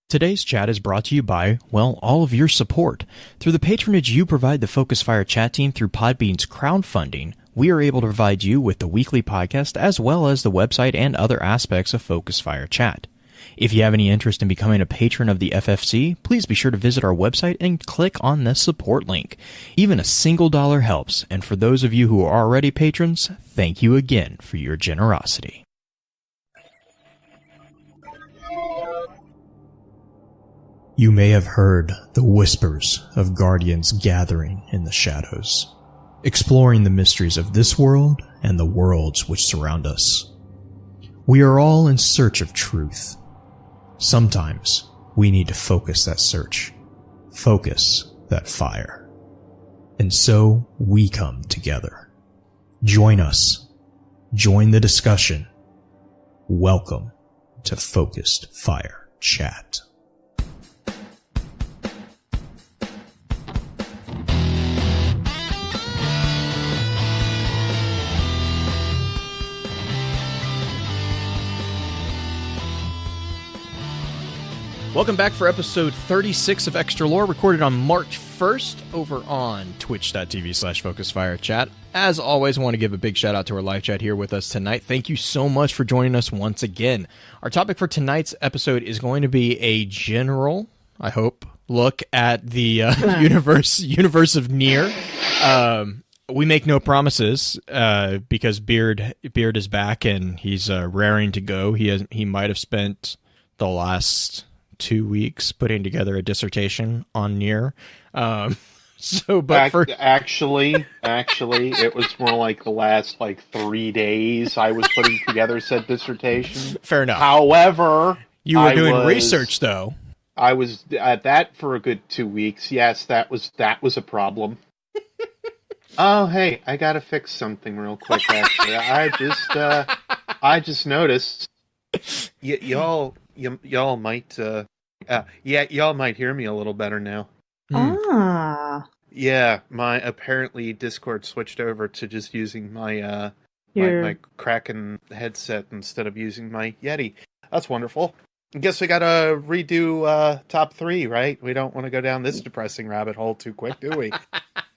Today's chat is brought to you by, well, all of your support. Through the patronage you provide the Focus Fire chat team through Podbean's crowdfunding, we are able to provide you with the weekly podcast as well as the website and other aspects of Focus Fire chat. If you have any interest in becoming a patron of the FFC, please be sure to visit our website and click on the support link. Even a single dollar helps, and for those of you who are already patrons, thank you again for your generosity. You may have heard the whispers of guardians gathering in the shadows, exploring the mysteries of this world and the worlds which surround us. We are all in search of truth. Sometimes we need to focus that search, focus that fire. And so we come together. Join us. Join the discussion. Welcome to Focused Fire Chat. Welcome back for episode 36 of Extra Lore, recorded on March 1st over on twitch.tv/FocusFireChat. As always, I want to give a big shout out to our live chat here with us tonight. Thank you so much for joining us once again. Our topic for tonight's episode is going to be a general, I hope, look at the universe of NieR. We make no promises because Beard is back and he's raring to go. He might have spent the last 2 weeks putting together a dissertation on NieR. Actually, it was more like the last 3 days I was putting together said dissertation. Fair enough. However, you were doing research though. I was at that for a good 2 weeks. Yes, that was a problem. Oh, hey, I gotta fix something real quick. Actually, I just noticed. Y'all might y'all might hear me a little better now. Yeah, my apparently Discord switched over to just using my my Kraken headset instead of using my Yeti. That's wonderful. I guess we gotta redo top 3, right? We don't want to go down this depressing rabbit hole too quick, do we?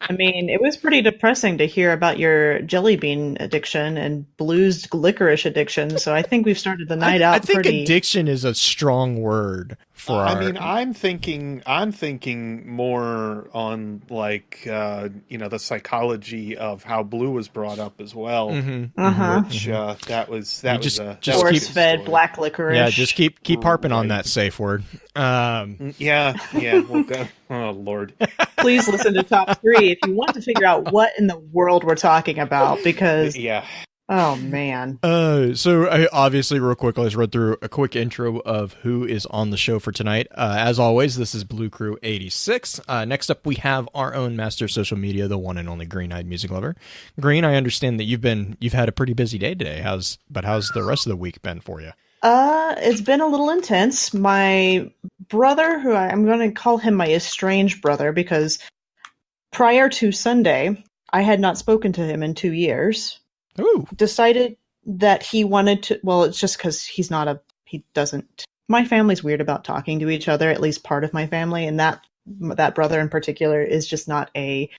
I mean, it was pretty depressing to hear about your jelly bean addiction and Blue's licorice addiction, so I think we've started the night out pretty... I think addiction is a strong word for our... I mean, I'm thinking more on, the psychology of how Blue was brought up as well. Mm-hmm. Which, that was force-fed black licorice. Yeah, just keep harping on that safe word. Yeah, we'll go. Oh, Lord. Please listen to top 3 if you want to figure out what in the world we're talking about, because... Yeah. Oh, man. So obviously, real quick, let's run through a quick intro of who is on the show for tonight. As always, this is Blue Crew 86. Next up, we have our own master of social media, the one and only Green-Eyed Music Lover. Green, I understand that you've had a pretty busy day today. How's the rest of the week been for you? It's been a little intense. My brother, who I'm going to call him my estranged brother, because prior to Sunday, I had not spoken to him in 2 years. Ooh. Decided that he wanted to, well, it's just because my family's weird about talking to each other, at least part of my family, and that brother in particular is just not a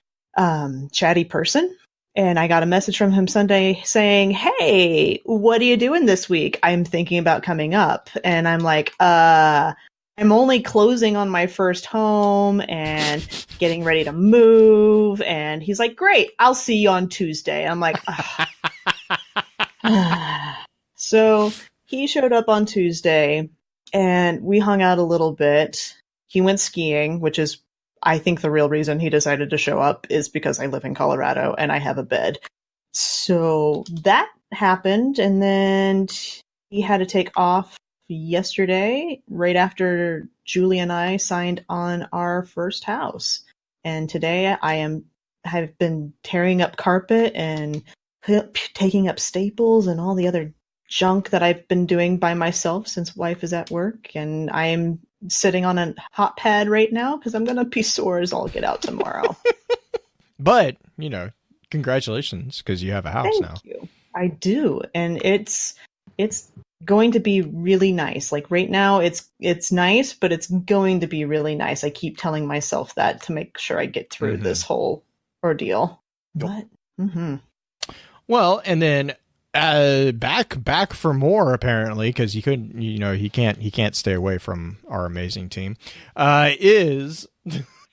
chatty person. And I got a message from him Sunday saying, "Hey, what are you doing this week? I'm thinking about coming up." And I'm like, I'm only closing on my first home and getting ready to move. And he's like, "Great, I'll see you on Tuesday." I'm like, So he showed up on Tuesday and we hung out a little bit. He went skiing, which is, I think, the real reason he decided to show up is because I live in Colorado and I have a bed. So that happened, and then he had to take off yesterday, right after Julie and I signed on our first house. And today have been tearing up carpet and taking up staples and all the other junk that I've been doing by myself since wife is at work, and I'm sitting on a hot pad right now because I'm gonna be sore as all get out tomorrow. But congratulations, because you have a house now. Thank you. I do, and it's going to be really nice. Like right now it's nice, but it's going to be really nice. I keep telling myself that to make sure I get through this whole ordeal. Yep. But Well, and then back for more apparently, because he couldn't, he can't stay away from our amazing team. Is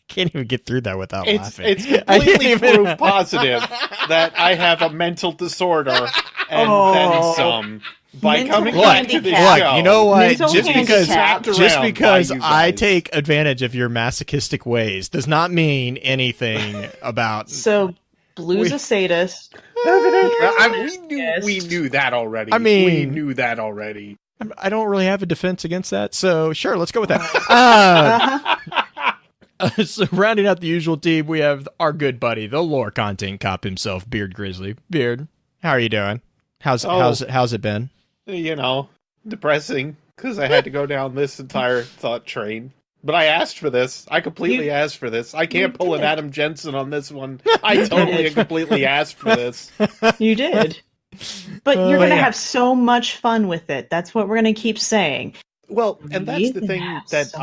can't even get through that without laughing. It's completely proof positive that I have a mental disorder and then some. By Mental coming back to the show, you know what? Mental Just handicap. because by you I guys. take advantage of your masochistic ways does not mean anything about. so Blue's a sadist. we knew that already. I mean- we knew that already. I don't really have a defense against that, so sure, let's go with that. So rounding out the usual team, we have our good buddy, the lore content cop himself, Beard Grizzly. Beard, how are you doing? How's it been? You know, depressing because I had to go down this entire thought train. But I asked for this. I completely asked for this. I can't pull an Adam Jensen on this one. I totally and completely asked for this. You did. But you're going to have so much fun with it. That's what we're going to keep saying. Well, and that's the thing Yes. that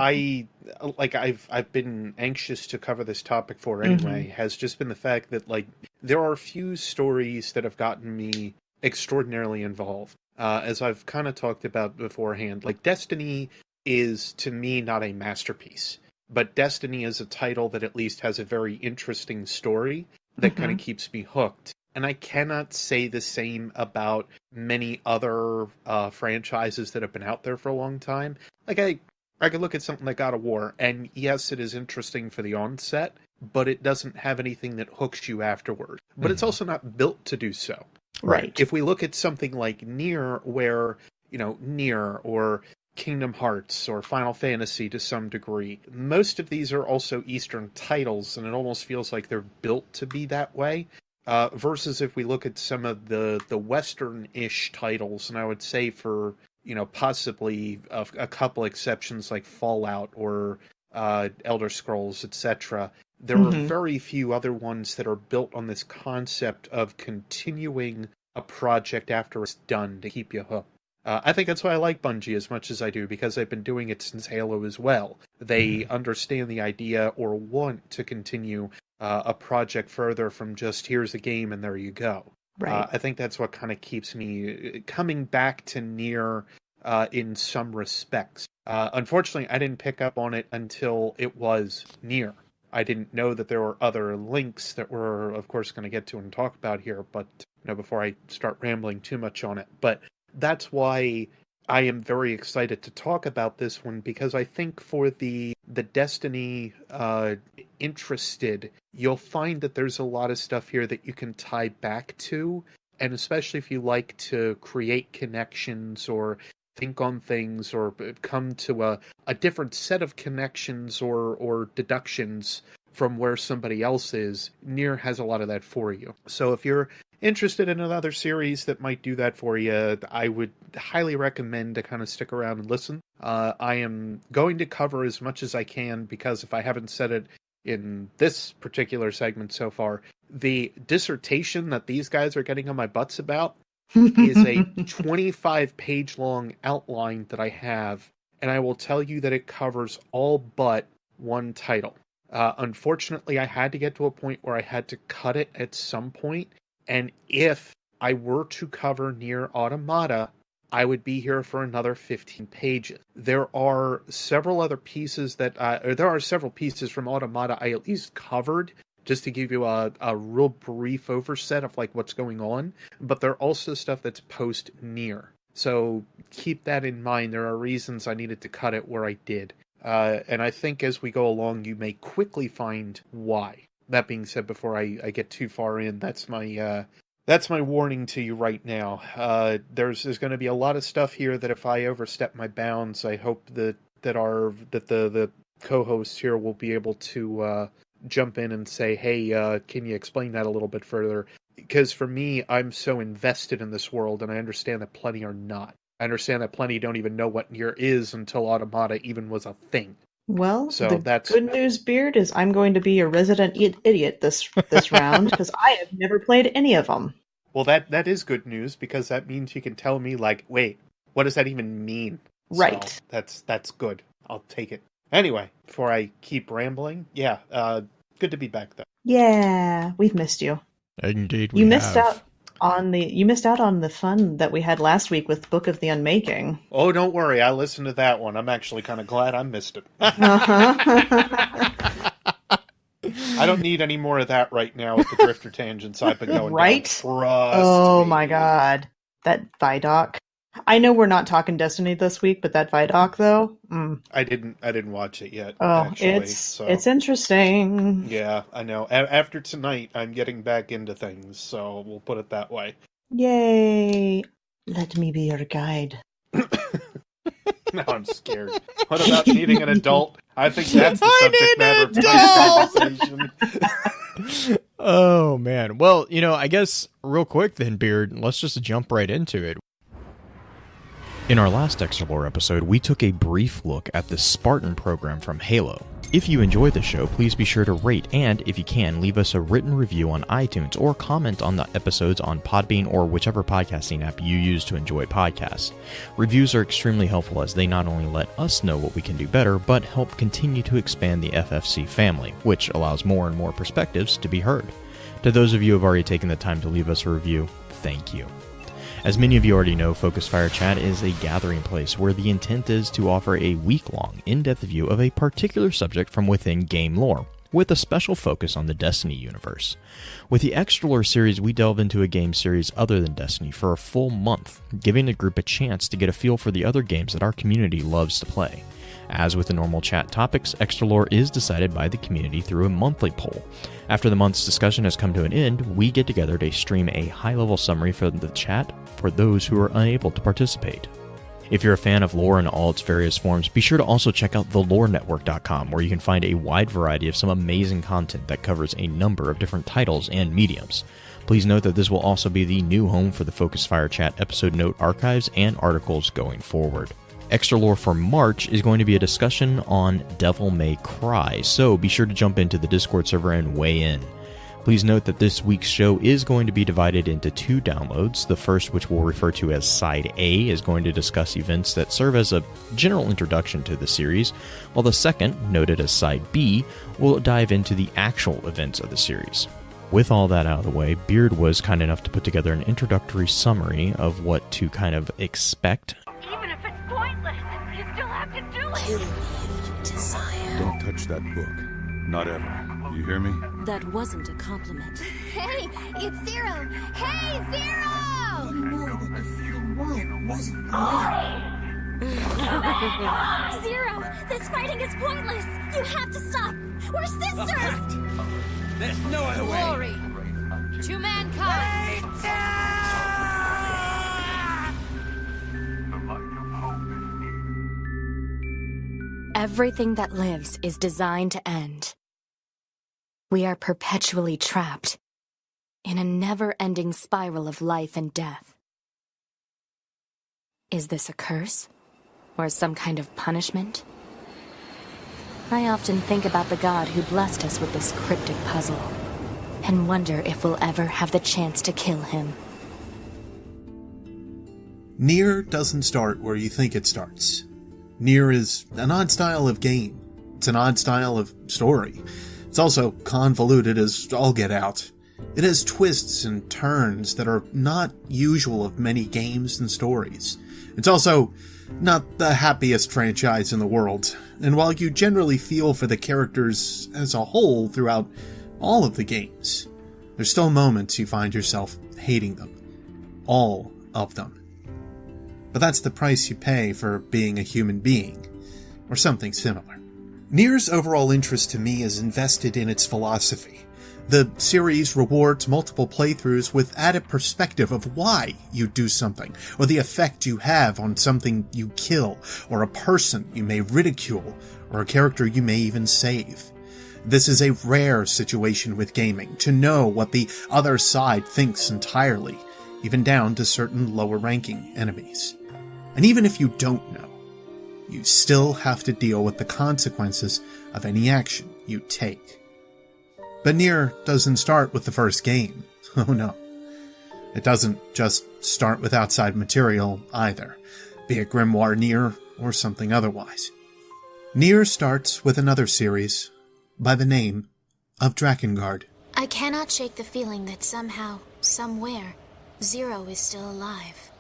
I've been anxious to cover this topic for anyway, has just been the fact that, like, there are few stories that have gotten me extraordinarily involved. As I've kind of talked about beforehand, like, Destiny is, to me, not a masterpiece. But Destiny is a title that at least has a very interesting story that kind of keeps me hooked. And I cannot say the same about many other franchises that have been out there for a long time. Like, I could look at something like God of War, and yes, it is interesting for the onset, but it doesn't have anything that hooks you afterward. But it's also not built to do so. Right. If we look at something like NieR, where, NieR or Kingdom Hearts or Final Fantasy to some degree, most of these are also Eastern titles, and it almost feels like they're built to be that way. Versus if we look at some of the Western-ish titles, and I would say for, possibly a couple exceptions like Fallout or Elder Scrolls, etc., there are very few other ones that are built on this concept of continuing a project after it's done to keep you hooked. I think that's why I like Bungie as much as I do, because they've been doing it since Halo as well. They understand the idea or want to continue a project further from just here's a game and there you go. Right. I think that's what kind of keeps me coming back to NieR in some respects. Unfortunately, I didn't pick up on it until it was NieR. I didn't know that there were other links that we're, of course, going to get to and talk about here, but before I start rambling too much on it. But that's why I am very excited to talk about this one, because I think for the Destiny interested, you'll find that there's a lot of stuff here that you can tie back to, and especially if you like to create connections or think on things or come to a different set of connections or deductions from where somebody else is, NieR has a lot of that for you. So if you're interested in another series that might do that for you, I would highly recommend to kind of stick around and listen. I am going to cover as much as I can, because if I haven't said it in this particular segment so far, the dissertation that these guys are getting on my butts about is a 25-page long outline that I have, and I will tell you that it covers all but one title. Unfortunately, I had to get to a point where I had to cut it at some point, and if I were to cover NieR Automata, I would be here for another 15 pages. There are several other pieces there are several pieces from Automata I at least covered, just to give you a real brief oversight of like what's going on, but there are also stuff that's post NieR. So keep that in mind. There are reasons I needed to cut it where I did. And I think as we go along, you may quickly find why. That being said, before I get too far in, that's my warning to you right now. There's going to be a lot of stuff here that if I overstep my bounds, I hope that the co-hosts here will be able to jump in and say, hey, can you explain that a little bit further? Because for me, I'm so invested in this world, and I understand that plenty are not. I understand that plenty don't even know what NieR is until Automata even was a thing. Well, So the good news, Beard, is I'm going to be a resident idiot this round, because I have never played any of them. Well, that is good news, because that means you can tell me, like, wait, what does that even mean? Right. So that's good. I'll take it. Anyway, before I keep rambling, good to be back though. Yeah, we've missed you. Indeed, You missed out on the fun that we had last week with Book of the Unmaking. Oh, don't worry. I listened to that one. I'm actually kind of glad I missed it. I don't need any more of that right now with the drifter tangents I've been going right? down. Trust oh me. My god. That Vidoc. I know we're not talking Destiny this week, but that Vidoc though. I didn't watch it yet. Oh, actually, it's interesting. Yeah, I know. After tonight, I'm getting back into things, so we'll put it that way. Yay! Let me be your guide. Now I'm scared. What about needing an adult? I think that's the subject matter of tonight's conversation. Oh, man. Well, I guess real quick then, Beard, let's just jump right into it. In our last Extra Lore episode, we took a brief look at the Spartan program from Halo. If you enjoy the show, please be sure to rate and, if you can, leave us a written review on iTunes or comment on the episodes on Podbean or whichever podcasting app you use to enjoy podcasts. Reviews are extremely helpful as they not only let us know what we can do better, but help continue to expand the FFC family, which allows more and more perspectives to be heard. To those of you who have already taken the time to leave us a review, thank you. As many of you already know, Focus Fire Chat is a gathering place where the intent is to offer a week-long, in-depth view of a particular subject from within game lore, with a special focus on the Destiny universe. With the Extra Lore series, we delve into a game series other than Destiny for a full month, giving the group a chance to get a feel for the other games that our community loves to play. As with the normal chat topics, Extra Lore is decided by the community through a monthly poll. After the month's discussion has come to an end, we get together to stream a high-level summary for the chat for those who are unable to participate. If you're a fan of lore in all its various forms, be sure to also check out thelorenetwork.com, where you can find a wide variety of some amazing content that covers a number of different titles and mediums. Please note that this will also be the new home for the Focus Fire Chat episode note archives and articles going forward. Extra Lore for March is going to be a discussion on Devil May Cry, so be sure to jump into the Discord server and weigh in. Please note that this week's show is going to be divided into 2 downloads. The first, which we'll refer to as Side A, is going to discuss events that serve as a general introduction to the series, while the second, noted as Side B, will dive into the actual events of the series. With all that out of the way, Beard was kind enough to put together an introductory summary of what to kind of expect. Even if it's pointless, you still have to do it. Kill me if you desire. Don't touch that book. Not ever. You hear me? That wasn't a compliment. Hey, it's Zero. Hey, Zero! You know that defeating one wasn't Zero, this fighting is pointless. You have to stop. We're sisters. There's no other way. Glory to mankind. Everything that lives is designed to end. We are perpetually trapped in a never-ending spiral of life and death. Is this a curse? Or some kind of punishment? I often think about the god who blessed us with this cryptic puzzle, and wonder if we'll ever have the chance to kill him. NieR doesn't start where you think it starts. NieR is an odd style of game. It's an odd style of story. It's also convoluted as all get out. It has twists and turns that are not usual of many games and stories. It's also not the happiest franchise in the world, and while you generally feel for the characters as a whole throughout all of the games, there's still moments you find yourself hating them. All of them. But that's the price you pay for being a human being, or something similar. NieR's overall interest to me is invested in its philosophy. The series rewards multiple playthroughs with added perspective of why you do something, or the effect you have on something you kill, or a person you may ridicule, or a character you may even save. This is a rare situation with gaming, to know what the other side thinks entirely, even down to certain lower-ranking enemies. And even if you don't know, you still have to deal with the consequences of any action you take. But NieR doesn't start with the first game. Oh no. It doesn't just start with outside material either. be it Grimoire NieR or something otherwise. NieR starts with another series by the name of Drakengard. I cannot shake the feeling that somehow, somewhere, Zero is still alive.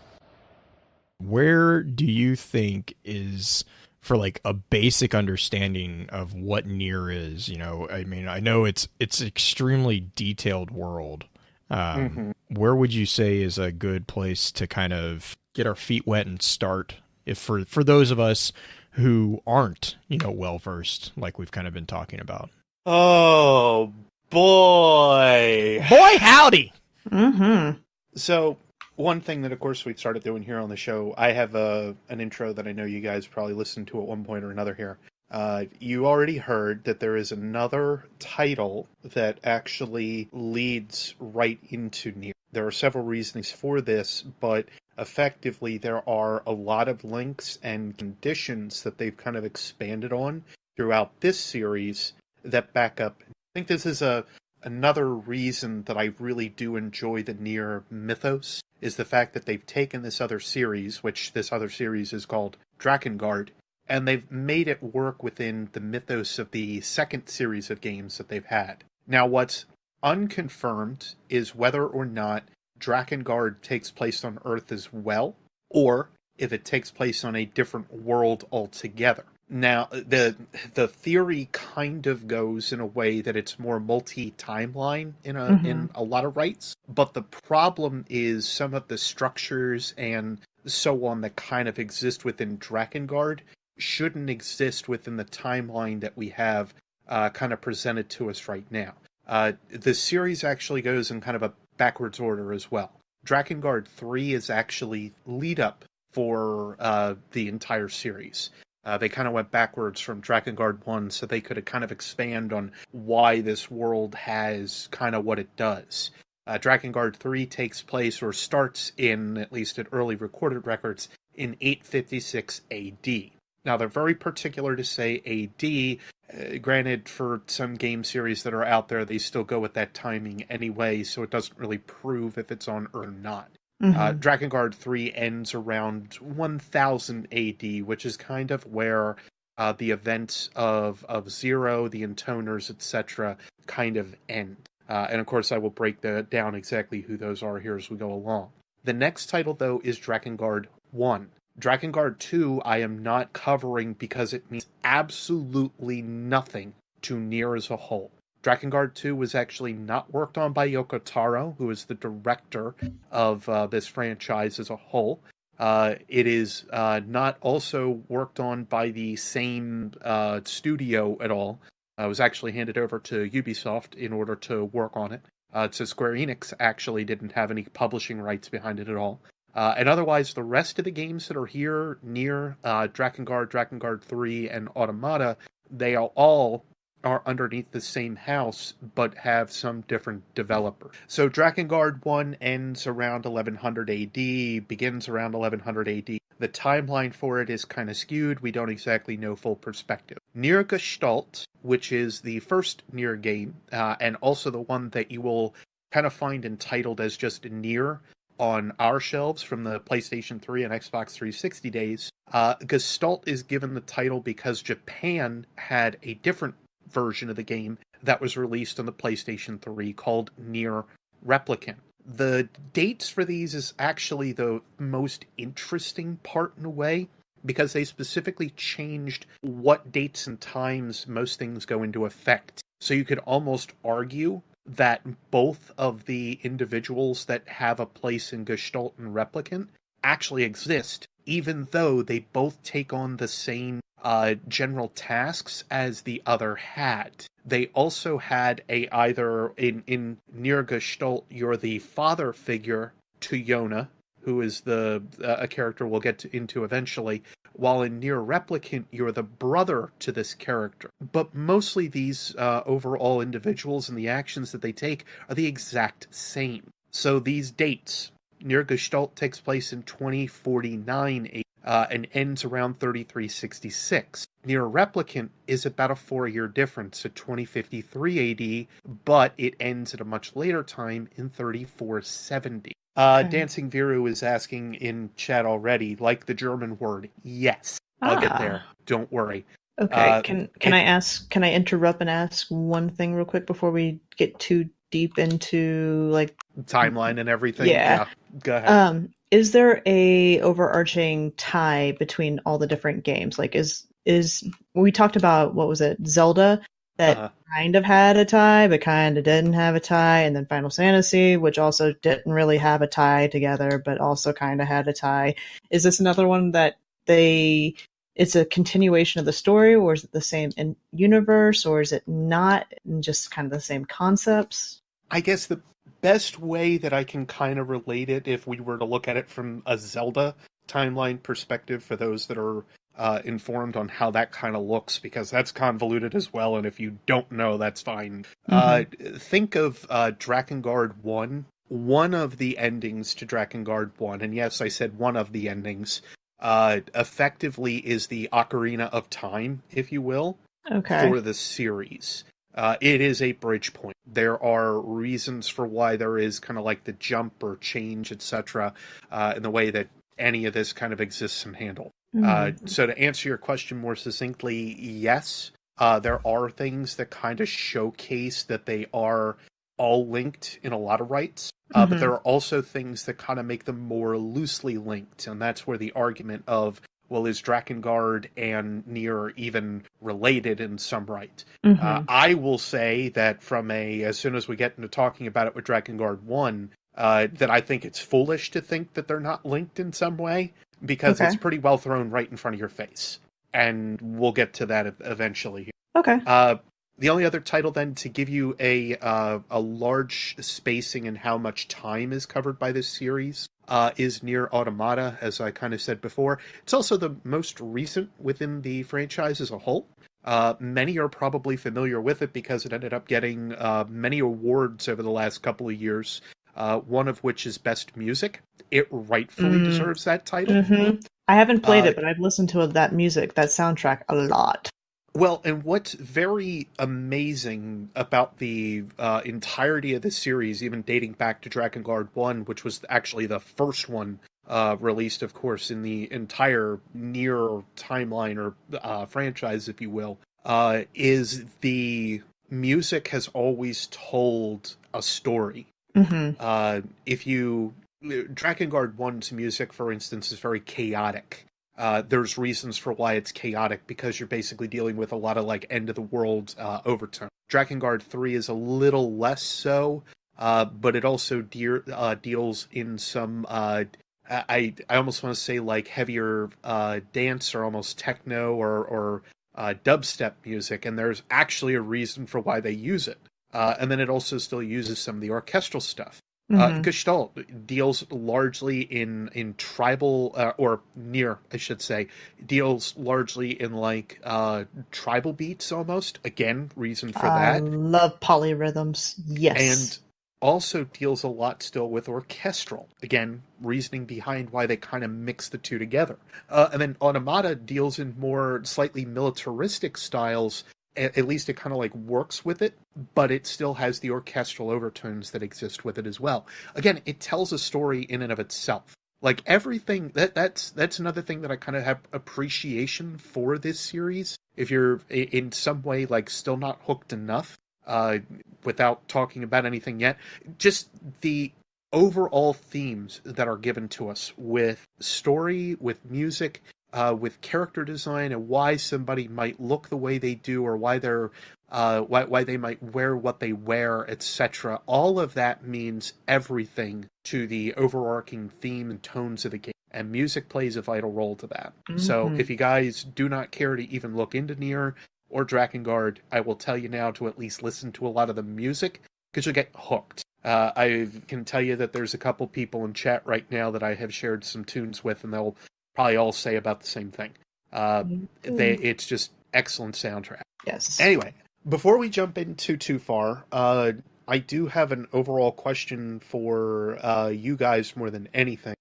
Where do you think is, for like a basic understanding of what NieR is? You know, I mean, I know it's extremely detailed world. Where would you say is a good place to kind of get our feet wet and start, if for those of us who aren't, you know, well versed, like we've kind of been talking about? Oh boy, howdy. So one thing that, of course, we've started doing here on the show, I have an intro that I know you guys probably listened to at one point or another here. You already heard that there is another title that actually leads right into NieR. There are several reasons for this, but effectively there are a lot of links and conditions that they've kind of expanded on throughout this series that back up. I think this is another reason that I really do enjoy the NieR mythos, is the fact that they've taken this other series, which this other series is called Drakengard, and they've made it work within the mythos of the second series of games that they've had. Now, what's unconfirmed is whether or not Drakengard takes place on Earth as well, or if it takes place on a different world altogether. Now, the theory kind of goes in a way that it's more multi-timeline in a lot of rights, but the problem is some of the structures and so on that kind of exist within Drakengard shouldn't exist within the timeline that we have kind of presented to us right now. The series actually goes in kind of a backwards order as well. Drakengard 3 is actually lead up for the entire series. They kind of went backwards from Drakengard 1 so they could kind of expand on why this world has kind of what it does. Drakengard 3 takes place, or starts in, at least at early recorded records, in 856 AD. Now, they're very particular to say AD. Granted, for some game series that are out there, they still go with that timing anyway, so it doesn't really prove if it's on Earth or not. Drakengard 3 ends around 1000 AD, which is kind of where the events of Zero, the Intoners, etc. kind of end. And of course, I will break down exactly who those are here as we go along. The next title, though, is Drakengard 1. Drakengard 2 I am not covering because it means absolutely nothing to NieR as a whole. Drakengard 2 was actually not worked on by Yoko Taro, who is the director of this franchise as a whole. It is not also worked on by the same studio at all. It was actually handed over to Ubisoft in order to work on it. So Square Enix actually didn't have any publishing rights behind it at all. And otherwise, the rest of the games that are here, NieR, Drakengard, Drakengard 3, and Automata, they all are underneath the same house, but have some different developer. So Drakengard 1 ends around 1100 AD, begins around 1100 AD. The timeline for it is kind of skewed. We don't exactly know full perspective. NieR Gestalt, which is the first NieR game, and also the one that you will kind of find entitled as just NieR on our shelves from the PlayStation 3 and Xbox 360 days. Gestalt is given the title because Japan had a different version of the game that was released on the PlayStation 3 called NieR Replicant. The dates for these is actually the most interesting part in a way, because they specifically changed what dates and times most things go into effect. So you could almost argue that both of the individuals that have a place in Gestalt and Replicant actually exist, even though they both take on the same general tasks as the other had. They also had either in NieR Gestalt, you're the father figure to Yona, who is a character we'll get into eventually, while in NieR Replicant, you're the brother to this character. But mostly these overall individuals and the actions that they take are the exact same. So these dates, NieR Gestalt takes place in 2049 and ends around 3366. NieR Replicant is about a 4-year difference at 2053 AD, but it ends at a much later time in 3470. Dancing Viru is asking in chat already, like the German word. Yes, I'll get there. Don't worry. Okay. Can I interrupt and ask one thing real quick before we get too deep into like timeline and everything? Yeah. Go ahead. Is there a overarching tie between all the different games? Like is we talked about, what was it, Zelda, that kind of had a tie but kind of didn't have a tie, and then Final Fantasy, which also didn't really have a tie together but also kind of had a tie. Is this another one that it's a continuation of the story, or is it the same in universe, or is it not, and just kind of the same concepts? I guess the best way that I can kind of relate it, if we were to look at it from a Zelda timeline perspective, for those that are informed on how that kind of looks, because that's convoluted as well, and if you don't know, that's fine. Think of Drakengard 1. One of the endings to Drakengard 1, and yes, I said one of the endings, effectively is the Ocarina of Time, if you will, for the series. It is a bridge point. There are reasons for why there is kind of like the jump or change, etc., in the way that any of this kind of exists and handled. So to answer your question more succinctly, yes, there are things that kind of showcase that they are all linked in a lot of rights. But there are also things that kind of make them more loosely linked, and that's where the argument of, well, is Drakengard and NieR even related in some right? I will say that as soon as we get into talking about it with Drakengard 1, that I think it's foolish to think that they're not linked in some way, because it's pretty well thrown right in front of your face. And we'll get to that eventually. The only other title then to give you a large spacing in how much time is covered by this series is NieR Automata, as I kind of said before. It's also the most recent within the franchise as a whole. Many are probably familiar with it because it ended up getting many awards over the last couple of years, one of which is Best Music. It rightfully deserves that title. I haven't played it, but I've listened to that soundtrack a lot. Well, and what's very amazing about the entirety of the series, even dating back to Drakengard 1, which was actually the first one released, of course, in the entire NieR timeline or franchise, if you will, is the music has always told a story. Drakengard 1's music, for instance, is very chaotic. There's reasons for why it's chaotic, because you're basically dealing with a lot of like end of the world overtone. Drakengard 3 is a little less so, but it also deals in some I almost want to say like heavier dance or almost techno or dubstep music, and there's actually a reason for why they use it. And then it also still uses some of the orchestral stuff. Gestalt deals largely in tribal, or NieR, I should say, deals largely in like tribal beats almost. Again, reason for that. I love polyrhythms. Yes. And also deals a lot still with orchestral. Again, reasoning behind why they kind of mix the two together. And then Automata deals in more slightly militaristic styles. At least it kind of like works with it, but it still has the orchestral overtones that exist with it as well. Again, it tells a story in and of itself. Like everything, that's another thing that I kind of have appreciation for this series. If you're in some way like still not hooked enough, without talking about anything yet, just the overall themes that are given to us with story, with music, with character design, and why somebody might look the way they do, or why they're why they might wear what they wear, etc. All of that means everything to the overarching theme and tones of the game, and music plays a vital role to that. So if you guys do not care to even look into NieR or Drakengard, I will tell you now to at least listen to a lot of the music, because you'll get hooked. I can tell you that there's a couple people in chat right now that I have shared some tunes with, and they'll probably all say about the same thing. It's just excellent soundtrack. Yes. Anyway, before we jump into too far, I do have an overall question for you guys more than anything.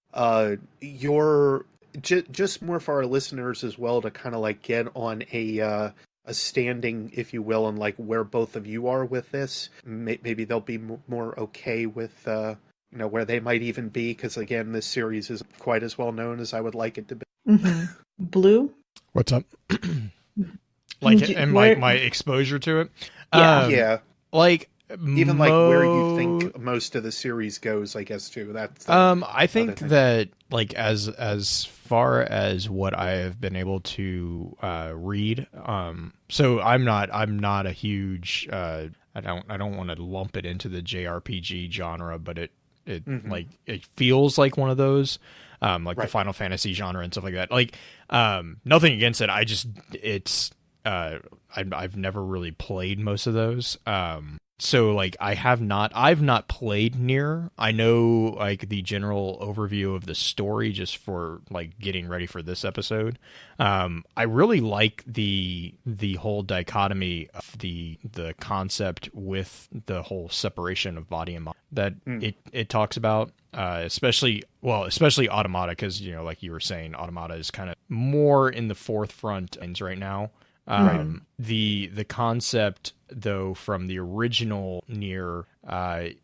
Just more for our listeners as well, to kind of like get on a standing, if you will, and like where both of you are with this. Maybe they'll be more okay with where they might even be, because again, this series isn't quite as well known as I would like it to be. Blue? What's up? My exposure to it? Yeah. Like, even like where you think most of the series goes, I guess, too. That's I think that, like, as far as what I have been able to read, so I'm not a huge I don't want to lump it into the JRPG genre, but it like it feels like one of those like the Final Fantasy genre and stuff like that. Like nothing against it. I've never really played most of those. So like I've not played NieR. I know like the general overview of the story just for like getting ready for this episode. I really like the whole dichotomy of the concept with the whole separation of body and mind that it talks about, especially Automata, because like you were saying, Automata is kind of more in the forefront right now. The concept, though, from the original NieR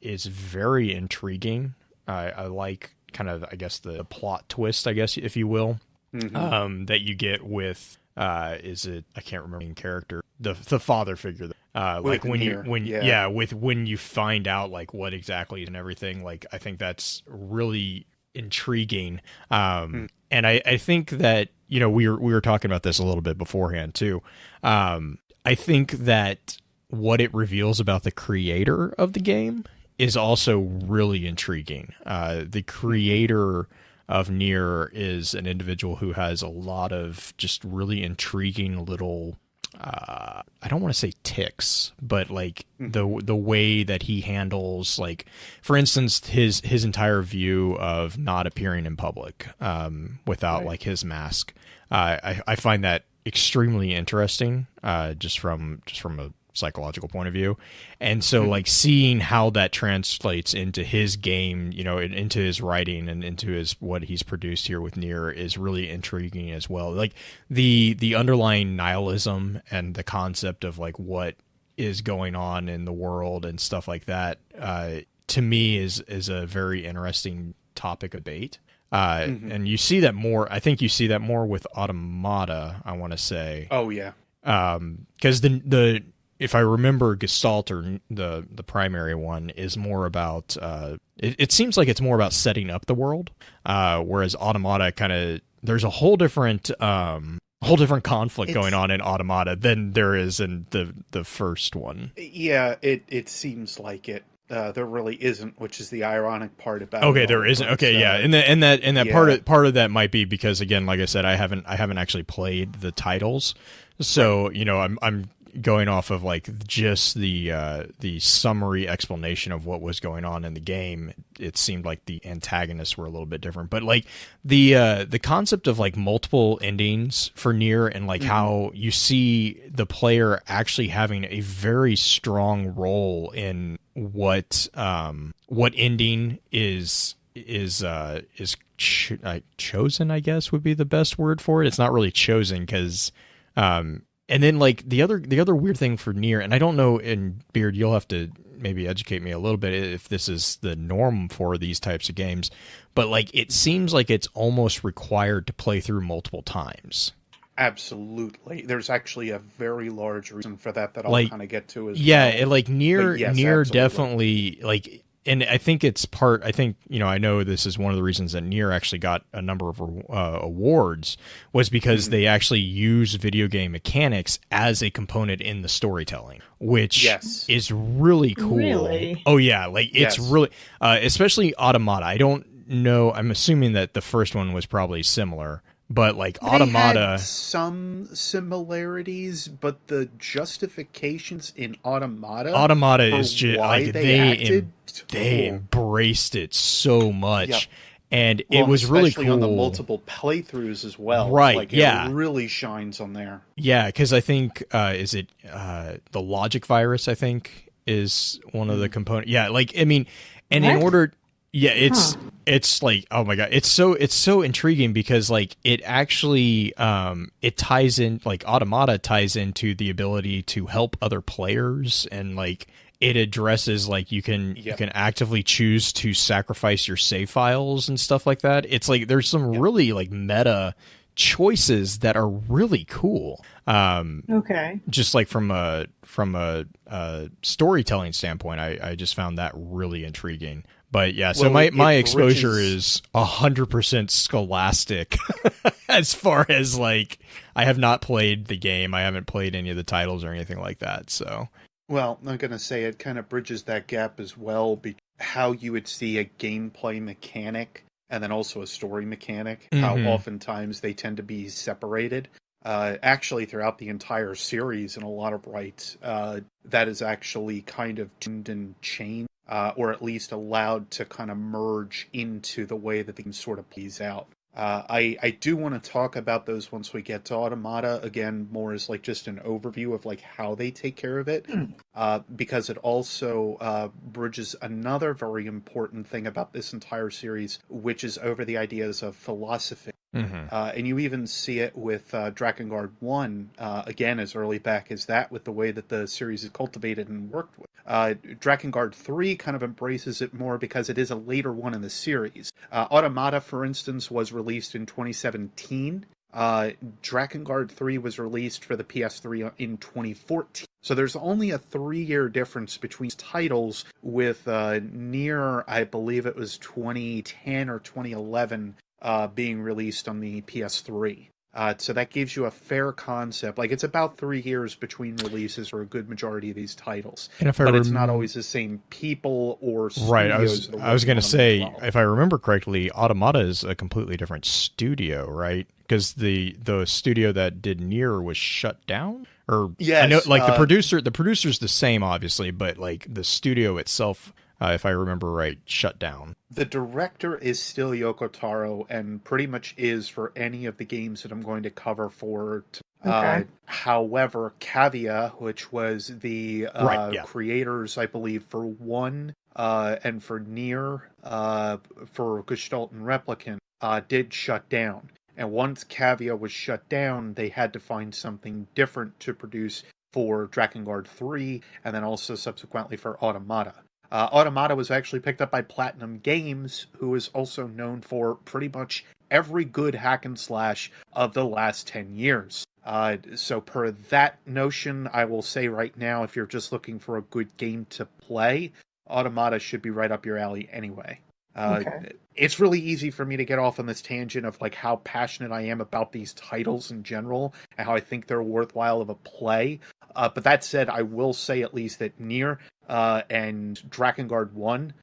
is very intriguing. I like kind of, I guess, the plot twist, I guess, if you will, that you get with is it, I can't remember the main character, the father figure, like when you find out like what exactly and everything. Like I think that's really intriguing. And I think that we were talking about this a little bit beforehand too. I think that what it reveals about the creator of the game is also really intriguing. The creator of NieR is an individual who has a lot of just really intriguing little, I don't want to say tics, but like the way that he handles, like, for instance, his entire view of not appearing in public without like his mask. I find that extremely interesting, just from a psychological point of view. And so like seeing how that translates into his game, into his writing and into what he's produced here with NieR is really intriguing as well. Like the underlying nihilism and the concept of like what is going on in the world and stuff like that, to me is a very interesting topic of debate. And you see that more, I think you see that more with Automata, I want to say. Oh yeah. Because if I remember, Gestalt, or the primary one, is more about it seems like it's more about setting up the world, whereas Automata kind of, there's a whole different conflict going on in Automata than there is in the first one. Yeah, it seems like it. There really isn't, which is the ironic part about it. Okay, there isn't. Okay, yeah, and that part of that might be because, again, like I said, I haven't actually played the titles, so I'm going off of like just the summary explanation of what was going on in the game. It seemed like the antagonists were a little bit different, but like the concept of like multiple endings for NieR and like how you see the player actually having a very strong role in what ending is chosen, I guess would be the best word for it. It's not really chosen because and then like the other weird thing for NieR, and I don't know, in Beard, you'll have to maybe educate me a little bit if this is the norm for these types of games, but like it seems like it's almost required to play through multiple times. Absolutely. There's actually a very large reason for that I'll like, kind of get to as well. Yeah, like NieR, yes, NieR definitely, like, and I think it's part, I think, I know this is one of the reasons that NieR actually got a number of awards, was because they actually use video game mechanics as a component in the storytelling, which is really cool. Really? Oh yeah, like it's really, especially Automata. I don't know, I'm assuming that the first one was probably similar. But like Automata, had some similarities, but the justifications in Automata is just like they embraced it so much, and it was really cool on the multiple playthroughs as well. Right? Like, yeah, it really shines on there. Yeah, because I think is it the logic virus? I think is one of the components. Yeah, like I mean, and in order. Yeah, it's like, oh my god, it's so intriguing because like it actually it ties in, like Automata ties into the ability to help other players, and like it addresses like you can actively choose to sacrifice your save files and stuff like that. It's like there's some really like meta choices that are really cool. Okay. Just like from a storytelling standpoint, I just found that really intriguing. But yeah, so my exposure is 100% Scholastic as far as like I have not played the game. I haven't played any of the titles or anything like that. So, well, I'm going to say it kind of bridges that gap as well, how you would see a gameplay mechanic and then also a story mechanic, how oftentimes they tend to be separated. Actually, throughout the entire series in a lot of rights, that is actually kind of tuned and chained. Or at least allowed to kind of merge into the way that they can sort of plays out. I do want to talk about those once we get to Automata, again, more as like just an overview of like how they take care of it, because it also bridges another very important thing about this entire series, which is over the ideas of philosophy. And you even see it with Drakengard 1, again, as early back as that, with the way that the series is cultivated and worked with. Drakengard 3 kind of embraces it more because it is a later one in the series. Automata, for instance, was released in 2017. Drakengard 3 was released for the PS3 in 2014. So there's only a 3-year difference between titles, with NieR, I believe it was 2010 or 2011, being released on the PS3. So that gives you a fair concept. Like, it's about 3 years between releases for a good majority of these titles. And but it's not always the same people or studios. Right, I was going to say, if I remember correctly, Automata is a completely different studio, right? Because the studio that did NieR was shut down? Or, yes. I know, like, the producer's the same, obviously, but, like, the studio itself, if I remember right, shut down. The director is still Yoko Taro, and pretty much is for any of the games that I'm going to cover forward. However, Cavia, which was the creators, I believe, for 1 and for NieR, for Gestalt and Replicant, did shut down. And once Cavia was shut down, they had to find something different to produce for Drakengard 3, and then also subsequently for Automata. Automata was actually picked up by Platinum Games, who is also known for pretty much every good hack and slash of the last 10 years. So per that notion, I will say right now, if you're just looking for a good game to play, Automata should be right up your alley anyway. It's really easy for me to get off on this tangent of like how passionate I am about these titles in general and how I think they're worthwhile of a play. But that said, I will say at least that NieR and Drakengard 1,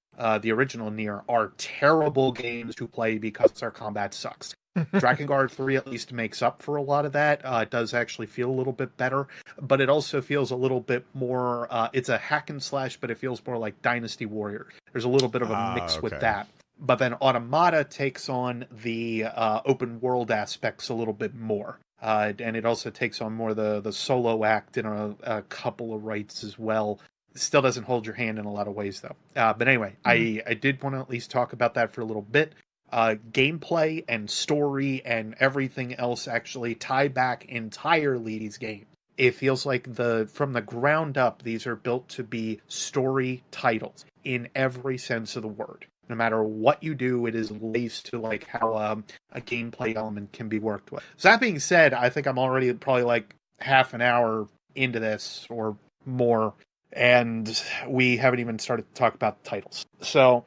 the original NieR, are terrible games to play because our combat sucks. Drakengard 3 at least makes up for a lot of that. It does actually feel a little bit better, but it also feels a little bit more, it's a hack and slash, but it feels more like Dynasty Warriors. There's a little bit of a mix with that. But then Automata takes on the open world aspects a little bit more. And it also takes on more the solo act in a couple of rights as well. It still doesn't hold your hand in a lot of ways, though. But anyway, I did want to at least talk about that for a little bit. Gameplay and story and everything else actually tie back entirely to these games. It feels like from the ground up, these are built to be story titles in every sense of the word. No matter what you do, it is laced to like how a gameplay element can be worked with. So that being said, I think I'm already probably like half an hour into this or more, and we haven't even started to talk about the titles. So,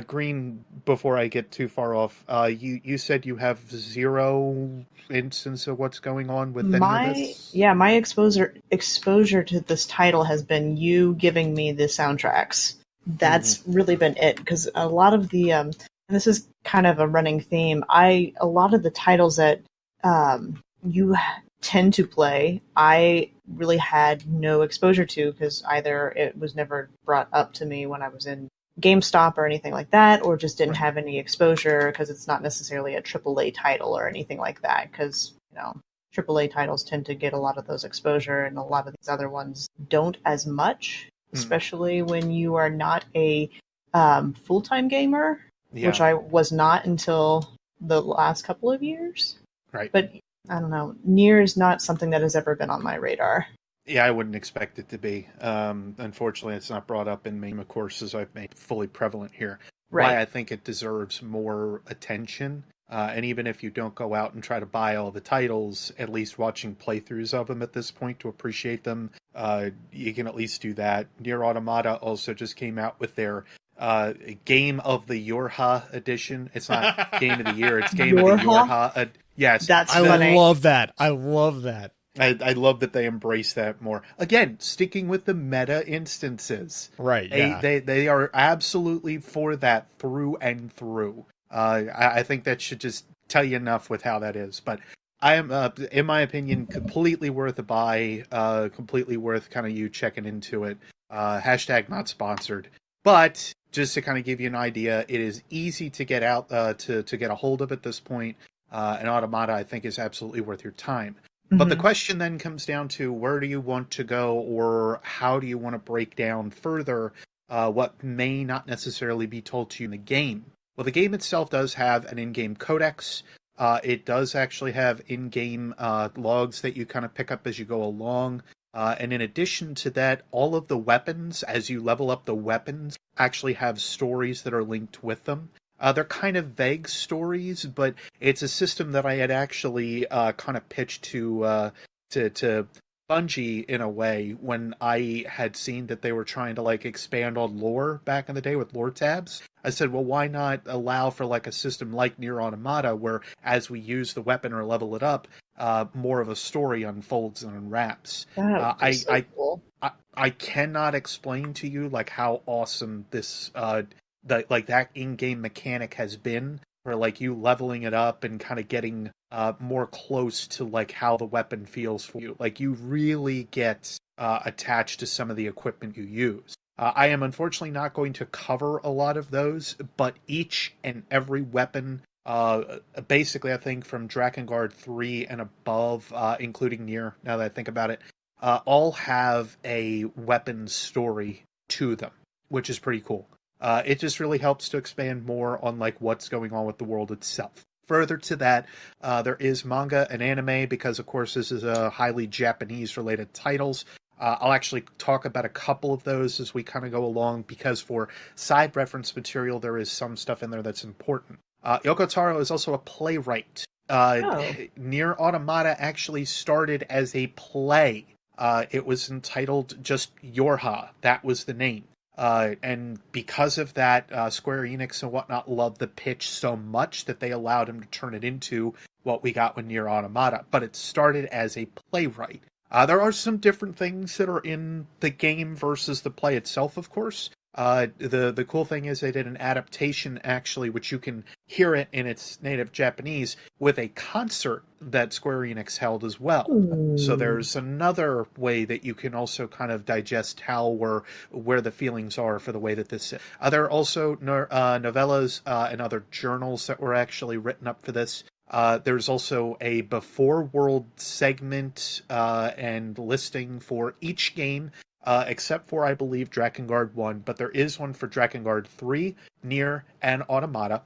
Green, before I get too far off, you said you have 0 instance of what's going on with any of this? Yeah, my exposure to this title has been you giving me the soundtracks. That's really been it, because a lot of the and this is kind of a running theme, a lot of the titles that you tend to play, I really had no exposure to, because either it was never brought up to me when I was in GameStop or anything like that, or just didn't have any exposure because it's not necessarily a AAA title or anything like that, because AAA titles tend to get a lot of those exposure, and a lot of these other ones don't as much. Especially when you are not a full-time gamer, which I was not until the last couple of years. Right. But I don't know. NieR is not something that has ever been on my radar. Yeah, I wouldn't expect it to be. Unfortunately, it's not brought up in many courses I've made fully prevalent here. Right. Why I think it deserves more attention. And even if you don't go out and try to buy all the titles, at least watching playthroughs of them at this point to appreciate them, you can at least do that. NieR Automata also just came out with their Game of the Yorha edition. It's not Game of the Year, it's Game of the Yorha. Yes. That's I funny. love that. I love that. I love that they embrace that more. Again, sticking with the meta instances. Right, yeah. They are absolutely for that through and through. I think that should just tell you enough with how that is. But I am, in my opinion, completely worth a buy. Completely worth kind of you checking into it. Hashtag not sponsored. But just to kind of give you an idea, it is easy to get out, to get a hold of at this point. And Automata, I think, is absolutely worth your time. But the question then comes down to where do you want to go, or how do you want to break down further what may not necessarily be told to you in the game? Well, the game itself does have an in-game codex. It does actually have in-game logs that you kind of pick up as you go along. And in addition to that, all of the weapons, as you level up the weapons, actually have stories that are linked with them. They're kind of vague stories, but it's a system that I had actually kind of pitched to Bungie in a way when I had seen that they were trying to like expand on lore back in the day with lore tabs. I said, well, why not allow for like a system like NieR Automata where as we use the weapon or level it up, more of a story unfolds and unwraps. Cool. I cannot explain to you like how awesome this that in-game mechanic has been, for like you leveling it up and kind of getting more close to like how the weapon feels for you. Like you really get attached to some of the equipment you use. I am unfortunately not going to cover a lot of those, but each and every weapon, basically I think from Drakengard 3 and above, including NieR, now that I think about it, all have a weapon story to them, which is pretty cool. It just really helps to expand more on like what's going on with the world itself. Further to that, there is manga and anime because, of course, this is a highly Japanese-related titles. I'll actually talk about a couple of those as we kind of go along because for side reference material, there is some stuff in there that's important. Yoko Taro is also a playwright. NieR Automata actually started as a play. It was entitled just Yorha. That was the name. And because of that, Square Enix and whatnot loved the pitch so much that they allowed him to turn it into what we got with NieR Automata. But it started as a playwright. There are some different things that are in the game versus the play itself, of course. The cool thing is they did an adaptation, actually, which you can hear it in its native Japanese, with a concert that Square Enix held as well. So there's another way that you can also kind of digest how or where the feelings are for the way that this is. There are also novellas and other journals that were actually written up for this. There's also a Before World segment and listing for each game, except for, I believe, Drakengard 1, but there is one for Drakengard 3, NieR, and Automata.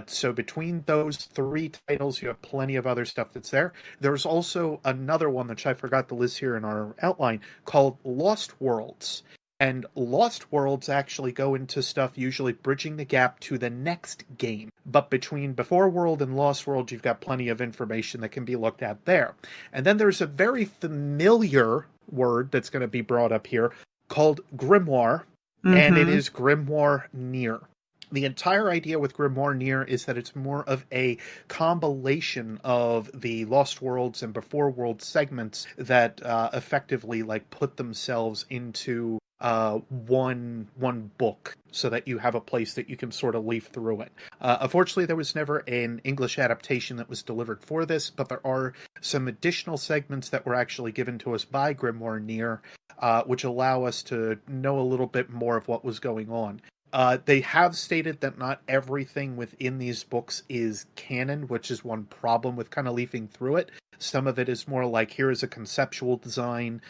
So between those three titles, you have plenty of other stuff that's there. There's also another one, which I forgot to list here in our outline, called Lost Worlds. And Lost Worlds actually go into stuff usually bridging the gap to the next game. But between Before World and Lost World, you've got plenty of information that can be looked at there. And then there's a very familiar word that's going to be brought up here called Grimoire, and it is Grimoire NieR. The entire idea with Grimoire NieR is that it's more of a compilation of the Lost Worlds and Before World segments that effectively like put themselves into one book so that you have a place that you can sort of leaf through it. Unfortunately, there was never an English adaptation that was delivered for this, but there are some additional segments that were actually given to us by Grimoire NieR, which allow us to know a little bit more of what was going on. They have stated that not everything within these books is canon, which is one problem with kind of leafing through it. Some of it is more like, here is a conceptual design,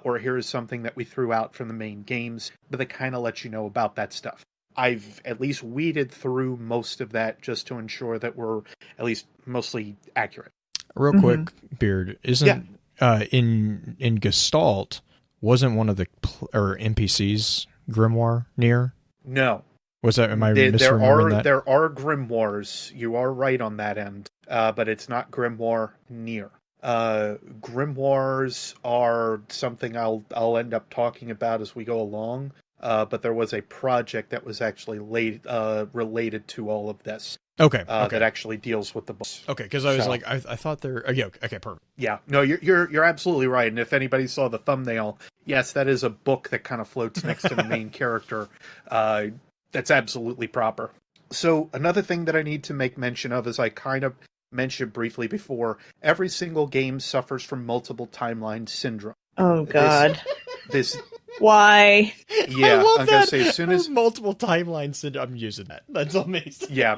or here is something that we threw out from the main games, but they kind of let you know about that stuff. I've at least weeded through most of that just to ensure that we're at least mostly accurate. Real quick, Beard, isn't in Gestalt, wasn't one of the or NPCs grimoire NieR? No. Was that? Am I misremembering that? There are grimoires. You are right on that end, but it's not grimoire NieR. Grimoires are something I'll end up talking about as we go along. But there was a project that was actually related to all of this. Okay. That actually deals with the books. Okay, because I was like, I thought they're... yeah, okay, perfect. Yeah, no, you're absolutely right. And if anybody saw the thumbnail, yes, that is a book that kind of floats next to the main character. That's absolutely proper. So another thing that I need to make mention of, as I kind of mentioned briefly before, every single game suffers from multiple timeline syndrome. Oh, God. This Why? Yeah, I love I'm gonna that. say as soon as multiple timelines, I'm using that. That's amazing. Yeah,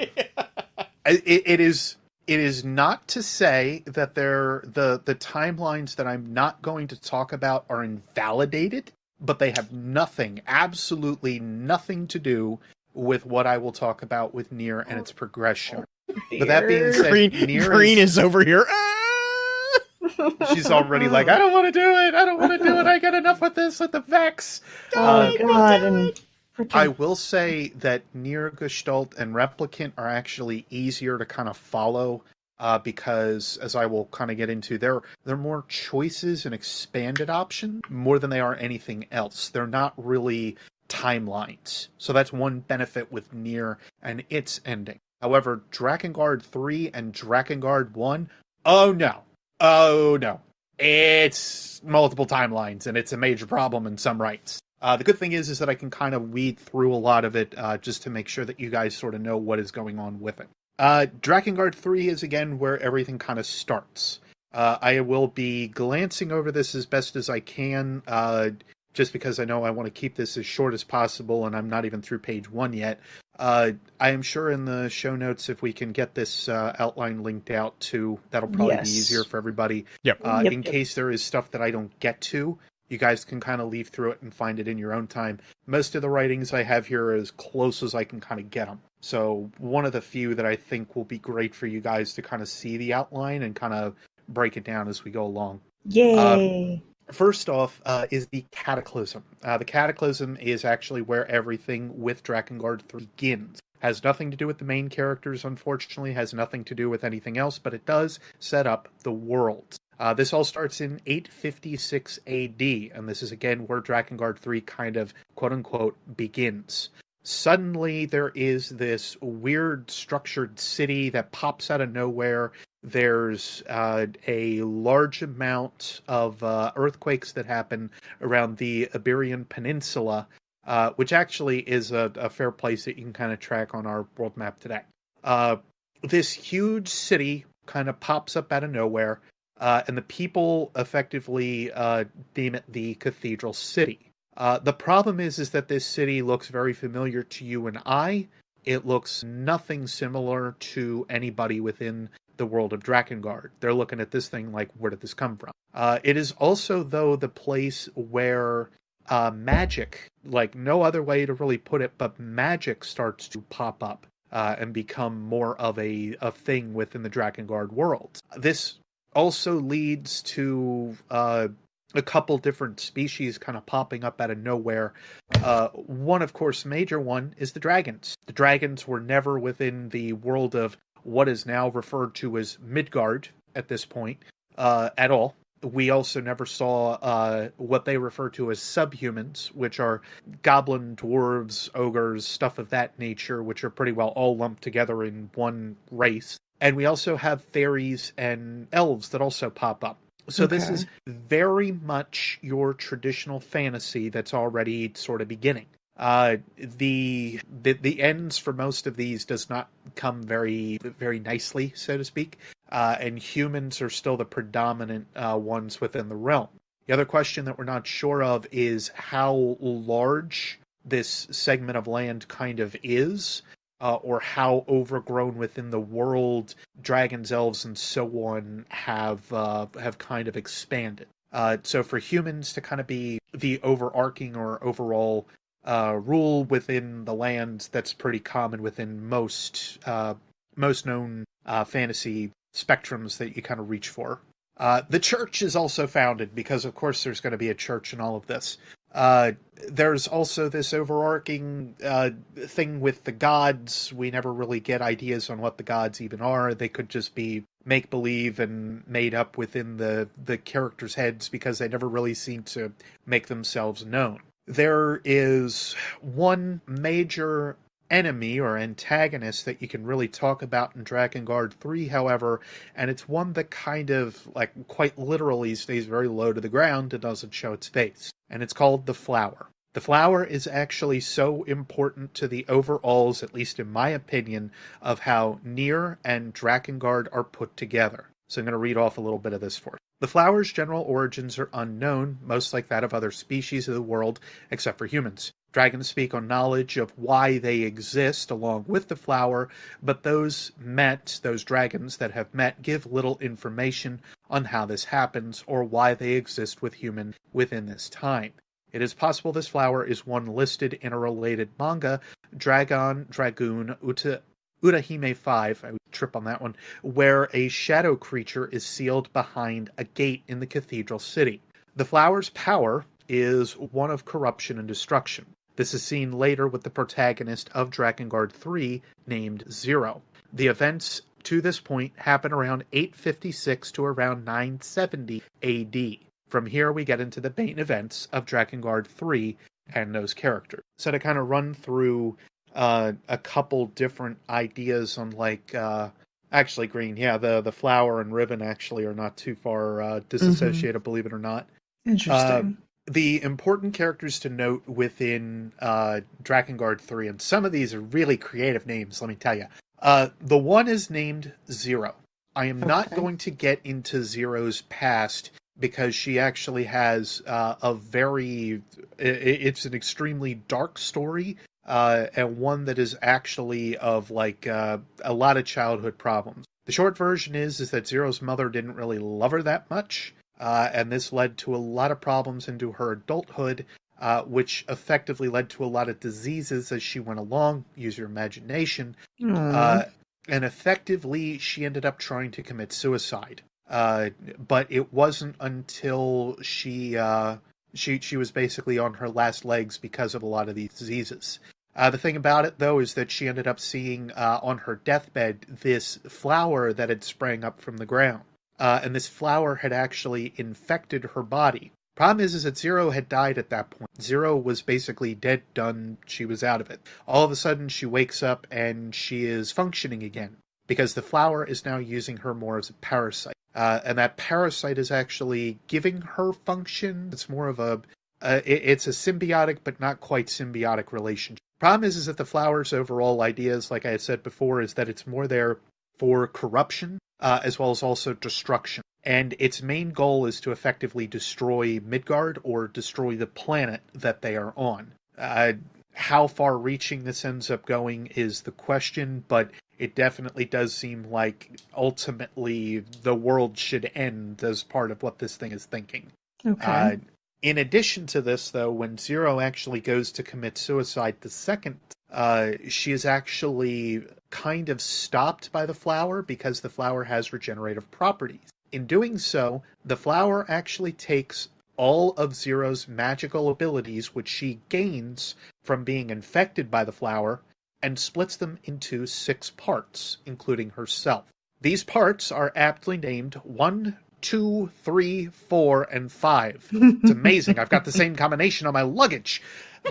it is not to say that the timelines that I'm not going to talk about are invalidated, but they have nothing, absolutely nothing to do with what I will talk about with NieR and its progression. But that being said, Green is over here. She's already like, I don't want to do it. I got enough with this, with the Vex. Oh, God. And I will say that NieR, Gestalt, and Replicant are actually easier to kind of follow because, as I will kind of get into, they're more choices and expanded option more than they are anything else. They're not really timelines. So that's one benefit with NieR and its ending. However, Drakengard 3 and Drakengard 1, oh no. It's multiple timelines, and it's a major problem in some rights. The good thing is that I can kind of weed through a lot of it just to make sure that you guys sort of know what is going on with it. Drakengard 3 is, again, where everything kind of starts. I will be glancing over this as best as I can, just because I know I want to keep this as short as possible, and I'm not even through page 1 yet. I am sure in the show notes, if we can get this outline linked out too, that'll probably be easier for everybody. Yep. In case there is stuff that I don't get to, you guys can kind of leaf through it and find it in your own time. Most of the writings I have here are as close as I can kind of get them. So one of the few that I think will be great for you guys to kind of see the outline and kind of break it down as we go along. Yay! First off is the Cataclysm. The Cataclysm is actually where everything with Drakengard 3 begins. Has nothing to do with the main characters, unfortunately, has nothing to do with anything else, but it does set up the world. This all starts in 856 AD, and this is again where Drakengard 3 kind of, quote-unquote, begins. Suddenly there is this weird structured city that pops out of nowhere. There's a large amount of earthquakes that happen around the Iberian Peninsula, which actually is a fair place that you can kind of track on our world map today. This huge city kind of pops up out of nowhere, and the people effectively deem it the Cathedral City. The problem is that this city looks very familiar to you and I. It looks nothing similar to anybody within the world of Drakengard. They're looking at this thing like, where did this come from? It is also, though, the place where magic, like no other way to really put it, but magic starts to pop up and become more of a thing within the Drakengard world. This also leads to a couple different species kind of popping up out of nowhere. One, of course, major one is the dragons. The dragons were never within the world of what is now referred to as Midgard at this point at all. We also never saw what they refer to as subhumans, which are goblin, dwarves, ogres, stuff of that nature, which are pretty well all lumped together in one race. And we also have fairies and elves that also pop up. So This is very much your traditional fantasy that's already sort of beginning. The ends for most of these does not come very, very nicely, so to speak. And humans are still the predominant ones within the realm. The other question that we're not sure of is how large this segment of land kind of is, or how overgrown within the world dragons, elves, and so on have kind of expanded. So for humans to kind of be the overarching or overall rule within the land, that's pretty common within most known fantasy spectrums that you kind of reach for. The church is also founded because, of course, there's going to be a church in all of this. There's also this overarching thing with the gods. We never really get ideas on what the gods even are. They could just be make-believe and made up within the characters' heads because they never really seem to make themselves known. There is one major enemy or antagonist that you can really talk about in Drakengard 3, however, and it's one that kind of, like, quite literally stays very low to the ground and doesn't show its face. And it's called the Flower. The Flower is actually so important to the overalls, at least in my opinion, of how NieR and Drakengard are put together. So I'm going to read off a little bit of this for you. The flower's general origins are unknown, most like that of other species of the world, except for humans. Dragons speak on knowledge of why they exist along with the flower, but those dragons that have met, give little information on how this happens or why they exist with human within this time. It is possible this flower is one listed in a related manga, Dragoon Urahime 5, I would trip on that one, where a shadow creature is sealed behind a gate in the cathedral city. The flower's power is one of corruption and destruction. This is seen later with the protagonist of Drakengard 3, named Zero. The events to this point happen around 856 to around 970 AD. From here we get into the main events of Drakengard 3 and those characters. So to kind of run through a couple different ideas on, like, actually, Green, yeah, the flower and ribbon actually are not too far disassociated, believe it or not. Interesting. The important characters to note within Drakengard 3, and some of these are really creative names, let me tell you. The one is named Zero. I am not going to get into Zero's past because she actually has it's an extremely dark story. And one that is actually of, like, a lot of childhood problems. The short version is that Zero's mother didn't really love her that much, and this led to a lot of problems into her adulthood, which effectively led to a lot of diseases as she went along. Use your imagination. And effectively, she ended up trying to commit suicide. But it wasn't until she was basically on her last legs because of a lot of these diseases. The thing about it, though, is that she ended up seeing on her deathbed this flower that had sprang up from the ground. And this flower had actually infected her body. Problem is that Zero had died at that point. Zero was basically dead, done, she was out of it. All of a sudden, she wakes up and she is functioning again, because the flower is now using her more as a parasite. And that parasite is actually giving her function. It's more of it's a symbiotic but not quite symbiotic relationship. Problem is that the flower's overall ideas, like I had said before, is that it's more there for corruption, as well as also destruction. And its main goal is to effectively destroy Midgard or destroy the planet that they are on. How far-reaching this ends up going is the question, but it definitely does seem like ultimately the world should end as part of what this thing is thinking. Okay. In addition to this, though, when Zero actually goes to commit suicide the second, she is actually kind of stopped by the flower because the flower has regenerative properties. In doing so, the flower actually takes all of Zero's magical abilities, which she gains from being infected by the flower, and splits them into 6 parts, including herself. These parts are aptly named 1, 2, 3, 4, and 5. It's amazing. I've got the same combination on my luggage.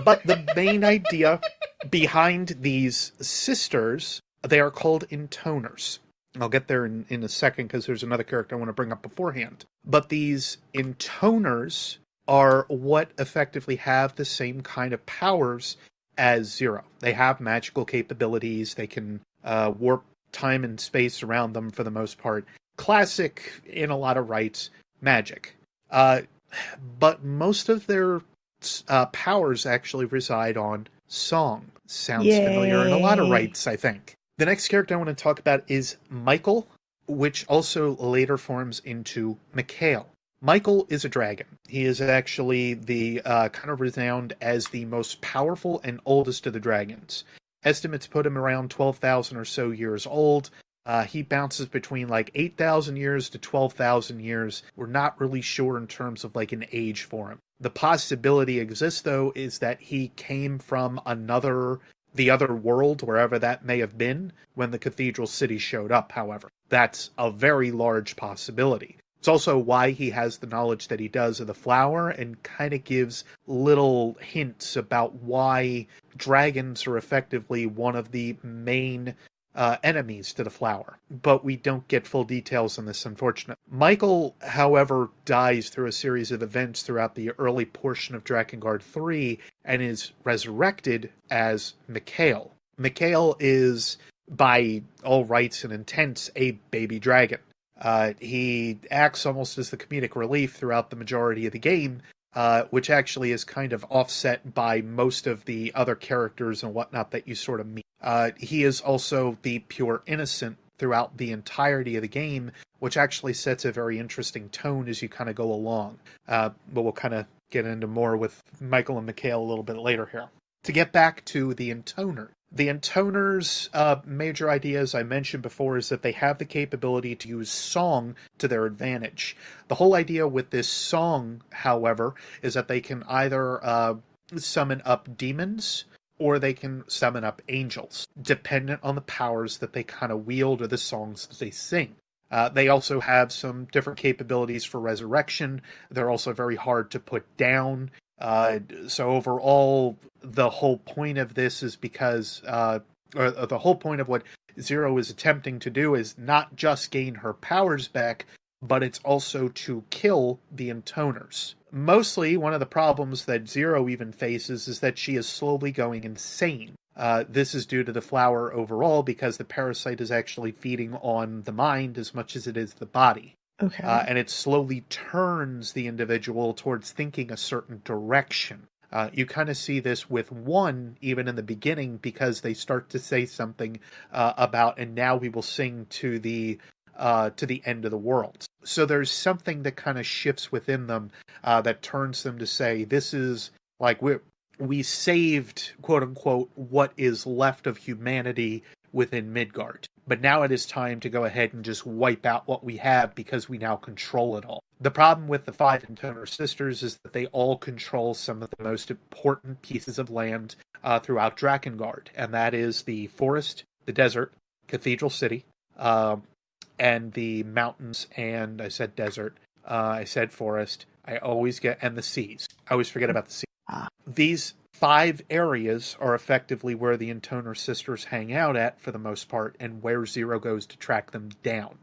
But the main idea behind these sisters, they are called intoners. I'll get there in a second because there's another character I want to bring up beforehand. But these intoners are what effectively have the same kind of powers as Zero. They have magical capabilities. They can warp time and space around them for the most part. Classic, in a lot of rights, magic. But most of their powers actually reside on song. Sounds familiar in a lot of rights, I think. The next character I want to talk about is Michael, which also later forms into Mikhail. Michael is a dragon. He is actually the kind of renowned as the most powerful and oldest of the dragons. Estimates put him around 12,000 or so years old. He bounces between like 8,000 years to 12,000 years. We're not really sure in terms of like an age for him. The possibility exists, though, is that he came from the other world, wherever that may have been, when the cathedral city showed up, however. That's a very large possibility. It's also why he has the knowledge that he does of the flower, and kind of gives little hints about why dragons are effectively one of the main enemies to the flower. But we don't get full details on this, unfortunately. Michael, however, dies through a series of events throughout the early portion of Drakengard 3 and is resurrected as Mikhail. Mikhail is, by all rights and intents, a baby dragon. He acts almost as the comedic relief throughout the majority of the game, which actually is kind of offset by most of the other characters and whatnot that you sort of meet. He is also the pure innocent throughout the entirety of the game, which actually sets a very interesting tone as you kind of go along. But we'll kind of get into more with Michael and Mikhail a little bit later here. To get back to the Intoner. The Intoner's major idea, as I mentioned before, is that they have the capability to use song to their advantage. The whole idea with this song, however, is that they can either summon up demons, or they can summon up angels, dependent on the powers that they kind of wield or the songs that they sing. They also have some different capabilities for resurrection. They're also very hard to put down. So overall, the whole point of this is because, or the whole point of what Zero is attempting to do is not just gain her powers back, but it's also to kill the Intoners. Mostly, one of the problems that Zero even faces is that she is slowly going insane. This is due to the flower overall, because the parasite is actually feeding on the mind as much as it is the body. Okay. And it slowly turns the individual towards thinking a certain direction. You kind of see this with one, even in the beginning, because they start to say something about, and now we will sing to the end of the world. So there's something that kind of shifts within them that turns them to say, this is like, we saved, quote unquote, what is left of humanity within Midgard. But now it is time to go ahead and just wipe out what we have because we now control it all. The problem with the 5 Intoner sisters is that they all control some of the most important pieces of land throughout Drakengard, and that is the forest, the desert, Cathedral City, and the mountains, and I said desert, I said forest, and the seas. I always forget about the seas. These 5 areas are effectively where the Intoner sisters hang out at for the most part, and where Zero goes to track them down.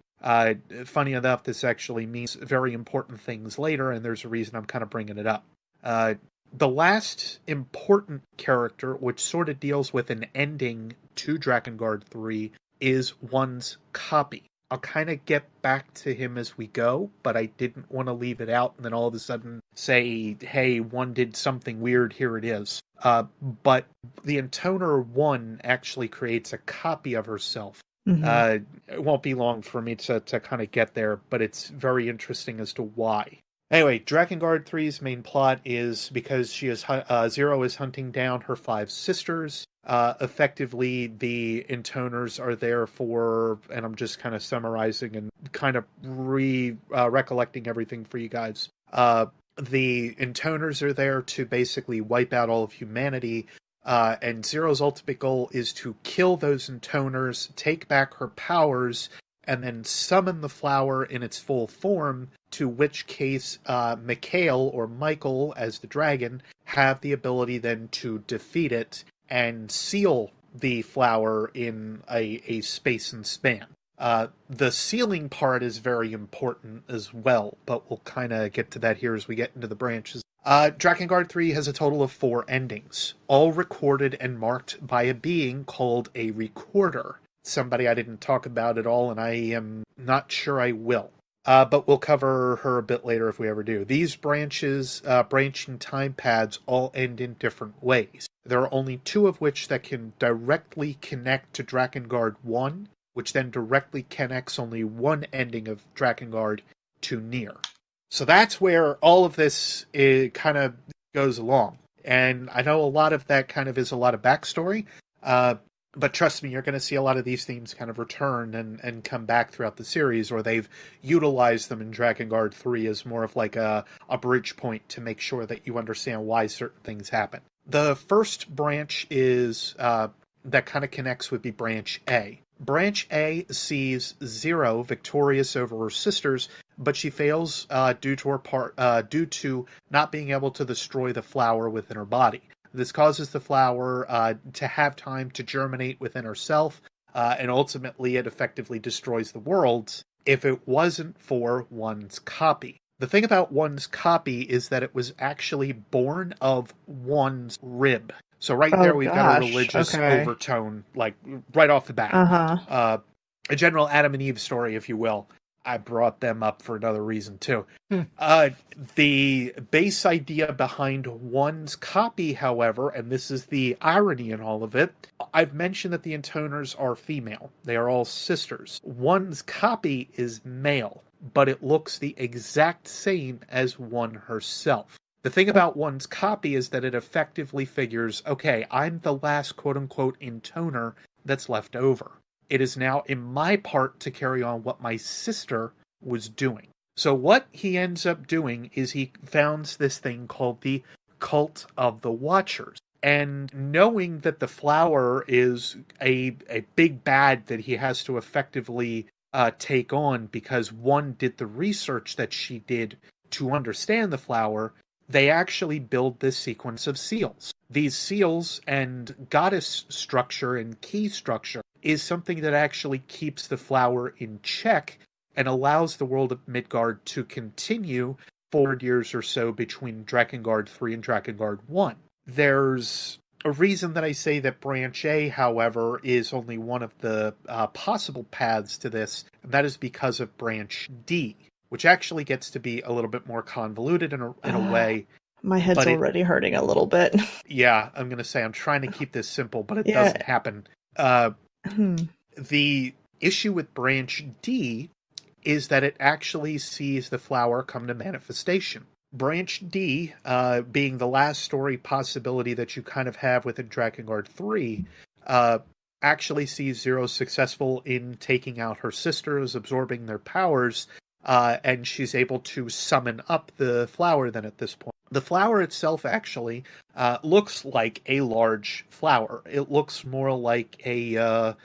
Funny enough, this actually means very important things later, and there's a reason I'm kind of bringing it up. The last important character, which sort of deals with an ending to Drakengard 3, is one's copy. I'll kind of get back to him as we go, but I didn't want to leave it out and then all of a sudden say, hey, one did something weird, here it is. But the Intoner 1 actually creates a copy of herself. Mm-hmm. It won't be long for me to kind of get there, but it's very interesting as to why. Anyway, Drakengard 3's main plot is because Zero is hunting down her 5 sisters. Effectively, the Intoners are there for, and I'm just kind of summarizing and kind of recollecting everything for you guys. The Intoners are there to basically wipe out all of humanity, and Zero's ultimate goal is to kill those Intoners, take back her powers, and then summon the flower in its full form, to which case Mikhail, or Michael as the dragon, have the ability then to defeat it and seal the flower in a space and span. The sealing part is very important as well, but we'll kind of get to that here as we get into the branches. Drakengard 3 has a total of 4 endings, all recorded and marked by a being called a recorder. Somebody I didn't talk about at all, and I am not sure I will. But we'll cover her a bit later if we ever do. These branching time pads all end in different ways. There are only 2 of which that can directly connect to Drakengard 1, which then directly connects only one ending of Drakengard to NieR. So that's where all of this kind of goes along. And I know a lot of that kind of is a lot of backstory. But trust me, you're going to see a lot of these themes kind of return and come back throughout the series, or they've utilized them in Drakengard 3 as more of like a bridge point to make sure that you understand why certain things happen. The first branch is that kind of connects would be Branch A. Branch A sees Zero victorious over her sisters, but she fails due to not being able to destroy the flower within her body. This causes the flower to have time to germinate within herself, and ultimately it effectively destroys the world if it wasn't for one's copy. The thing about one's copy is that it was actually born of one's rib. So right there we've got a religious overtone, like right off the bat. A general Adam and Eve story, if you will. I brought them up for another reason, too. The base idea behind one's copy, however, and this is the irony in all of it, I've mentioned that the intoners are female. They are all sisters. One's copy is male, but it looks the exact same as one herself. The thing about one's copy is that it effectively figures, okay, I'm the last quote-unquote intoner that's left over. It is now in my part to carry on what my sister was doing. So what he ends up doing is he founds this thing called the Cult of the Watchers. And knowing that the flower is a big bad that he has to effectively take on because one did the research that she did to understand the flower, they actually build this sequence of seals. These seals and goddess structure and key structure is something that actually keeps the flower in check and allows the world of Midgard to continue 4 years or so between Drakengard 3 and Drakengard 1. There's a reason that I say that Branch A, however, is only one of the possible paths to this, and that is because of Branch D, which actually gets to be a little bit more convoluted in a way. My head's already hurting a little bit. Yeah, I'm going to say I'm trying to keep this simple, but it doesn't happen. The issue with Branch D is that it actually sees the flower come to manifestation. Branch D, being the last story possibility that you kind of have within Drakengard 3, actually sees Zero successful in taking out her sisters, absorbing their powers, and she's able to summon up the flower then at this point. The flower itself actually looks like a large flower. It looks more like I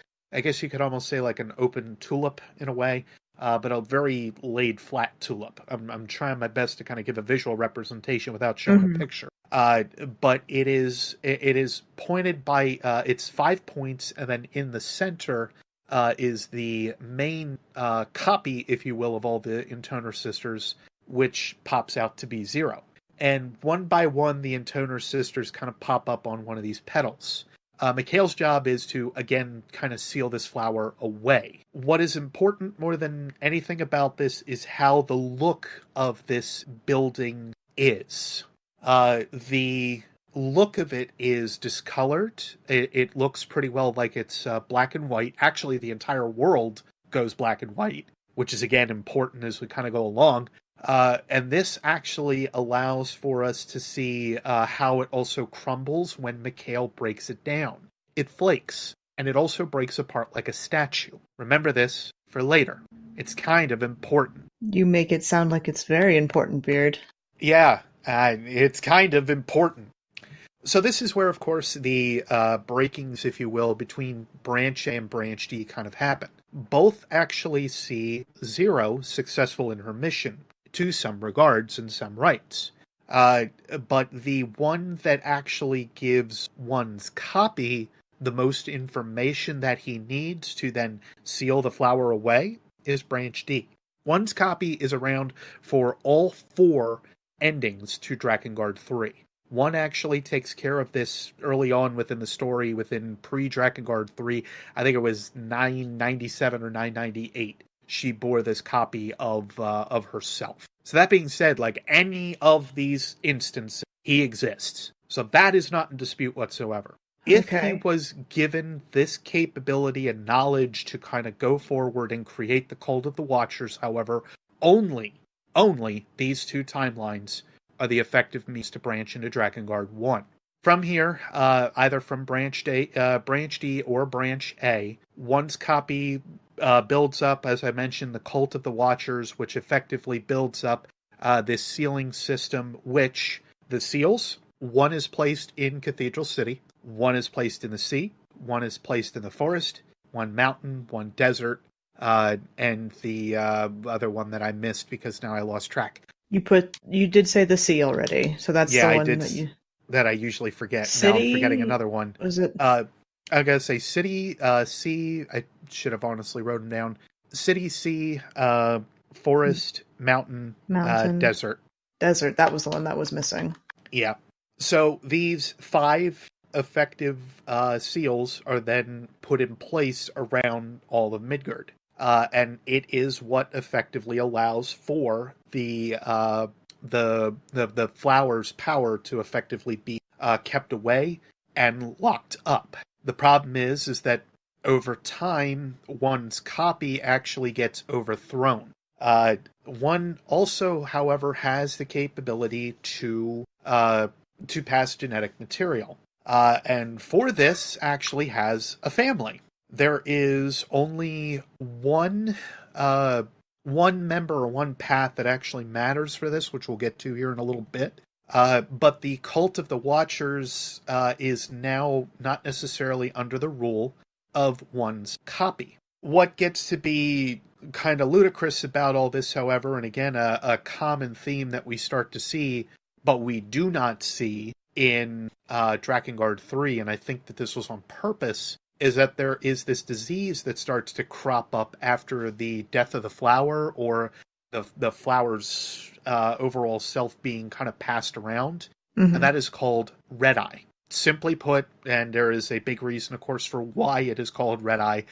guess you could almost say like an open tulip in a way, but a very laid flat tulip. I'm trying my best to kind of give a visual representation without showing a picture. But it is pointed by it's 5 points, and then in the center is the main copy, if you will, of all the intoner sisters, which pops out to be Zero. And one by one, the intoner sisters kind of pop up on one of these petals. Mikhail's job is to, again, kind of seal this flower away. What is important more than anything about this is how the look of this building is. The look of it is discolored. It looks pretty well like it's black and white. Actually, the entire world goes black and white, which is, again, important as we kind of go along. And this actually allows for us to see how it also crumbles when Mikhail breaks it down. It flakes, and it also breaks apart like a statue. Remember this for later. It's kind of important. You make it sound like it's very important, Beard. Yeah, it's kind of important. So this is where, of course, the breakings, if you will, between Branch A and Branch D kind of happen. Both actually see Zero successful in her mission, to some regards and some rights. But the one that actually gives one's copy the most information that he needs to then seal the flower away is Branch D. One's copy is around for all 4 endings to Drakengard 3. One actually takes care of this early on within the story, within pre-Drakengard 3. I think it was 997 or 998. She bore this copy of herself. So that being said, like any of these instances, he exists. So that is not in dispute whatsoever. If he was given this capability and knowledge to kind of go forward and create the Cult of the Watchers, however, only these 2 timelines are the effective means to branch into Drakengard 1. From here, either from Branch D or Branch A, one's copy builds up, as I mentioned, the Cult of the Watchers, which effectively builds up this sealing system, which the seals, one is placed in Cathedral City, one is placed in the sea, one is placed in the forest, one mountain, one desert, and the other one that I missed because now I lost track. You did say the sea already, so that's the one that I usually forget. City? Now I'm forgetting another one. Was it? I gotta say city, sea. I should have honestly wrote them down. City, sea, forest, mountain, desert. Desert. That was the one that was missing. Yeah. So these 5 effective seals are then put in place around all of Midgard. And it is what effectively allows for the flower's power to effectively be kept away and locked up. The problem is that over time, one's copy actually gets overthrown. One also, however, has the capability to pass genetic material. And for this, actually has a family. There is only one member or one path that actually matters for this, which we'll get to here in a little bit. But the Cult of the Watchers is now not necessarily under the rule of one's copy. What gets to be kind of ludicrous about all this, however, and again, a common theme that we start to see, but we do not see in Drakengard 3, and I think that this was on purpose, is that there is this disease that starts to crop up after the death of the flower, or the flower's overall self being kind of passed around, and that is called red eye. Simply put, and there is a big reason, of course, for why it is called red eye,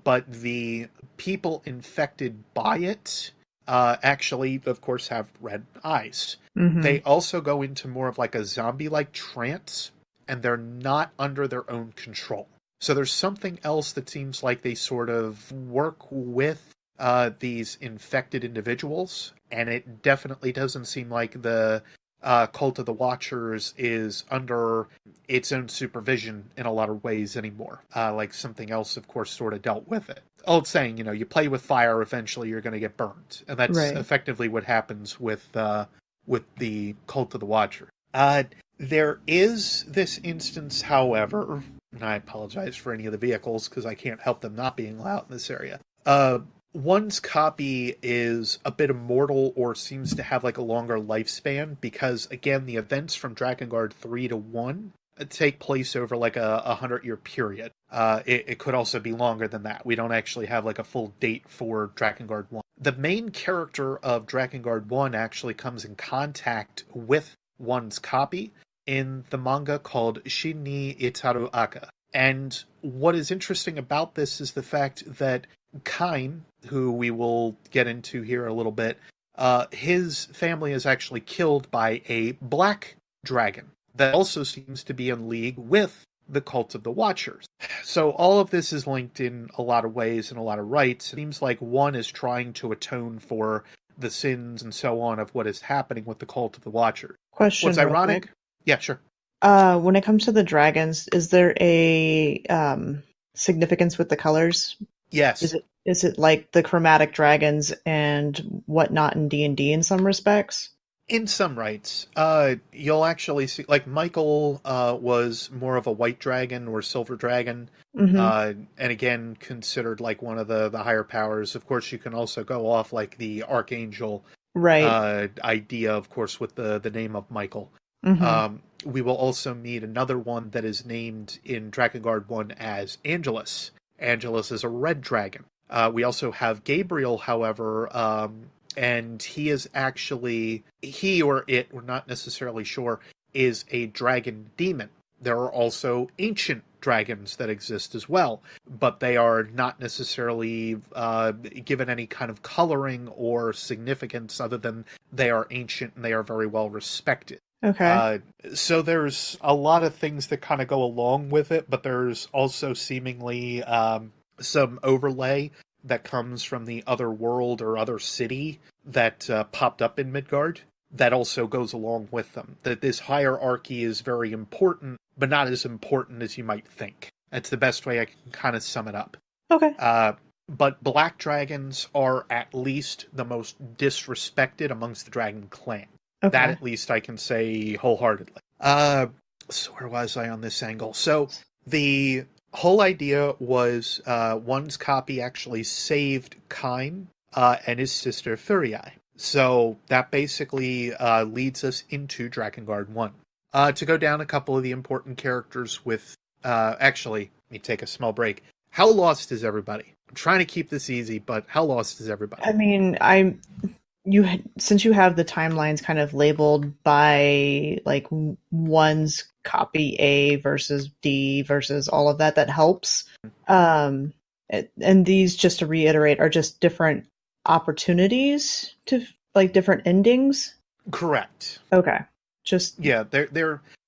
but the people infected by it actually, of course, have red eyes. They also go into more of like a zombie-like trance, and they're not under their own control. So there's something else that seems like they sort of work with these infected individuals, and it definitely doesn't seem like the Cult of the Watchers is under its own supervision in a lot of ways anymore. Like something else, of course, sort of dealt with it. Old saying, you play with fire, eventually you're going to get burned. And that's effectively what happens with the Cult of the Watcher. There is this instance, however, and I apologize for any of the vehicles because I can't help them not being loud in this area. One's copy is a bit immortal or seems to have like a longer lifespan because, again, the events from Drakengard 3 to 1 take place over like a 100-year period. It could also be longer than that. We don't actually have like a full date for Drakengard 1. The main character of Drakengard 1 actually comes in contact with one's copy in the manga called Shin ni Itaru Aka. And what is interesting about this is the fact that Kain, who we will get into here a little bit, his family is actually killed by a black dragon that also seems to be in league with the Cult of the Watchers. So all of this is linked in a lot of ways and a lot of rights. It seems like one is trying to atone for the sins and so on of what is happening with the Cult of the Watchers. Question. What's ironic? Yeah, sure. When it comes to the dragons, is there a significance with the colors? Yes. Is it like the chromatic dragons and whatnot in D&D in some respects? In some rights. You'll actually see, like, Michael was more of a white dragon or silver dragon, and again, considered like one of the higher powers. Of course, you can also go off like the archangel idea, of course, with the name of Michael. We will also meet another one that is named in Drakengard 1 as Angelus. Angelus is a red dragon. We also have Gabriel, however, and he is actually, he or it, we're not necessarily sure, is a dragon demon. There are also ancient dragons that exist as well, but they are not necessarily given any kind of coloring or significance other than they are ancient and they are very well respected. Okay. So there's a lot of things that kind of go along with it, but there's also seemingly some overlay that comes from the other world or other city that popped up in Midgard that also goes along with them. That this hierarchy is very important, but not as important as you might think. That's the best way I can kind of sum it up. Okay. But black dragons are at least the most disrespected amongst the dragon clan. Okay. That at least I can say wholeheartedly. So where was I on this angle? So the whole idea was one's copy actually saved Kaim and his sister Furiae. So that basically leads us into Drakengard 1. To go down a couple of the important characters with... actually, let me take a small break. How lost is everybody? I'm trying to keep this easy, but how lost is everybody? I mean, since you have the timelines kind of labeled by like one's copy A versus D versus all of that helps. And these, just to reiterate, are just different opportunities to like different endings. Correct. Okay. Just yeah, they're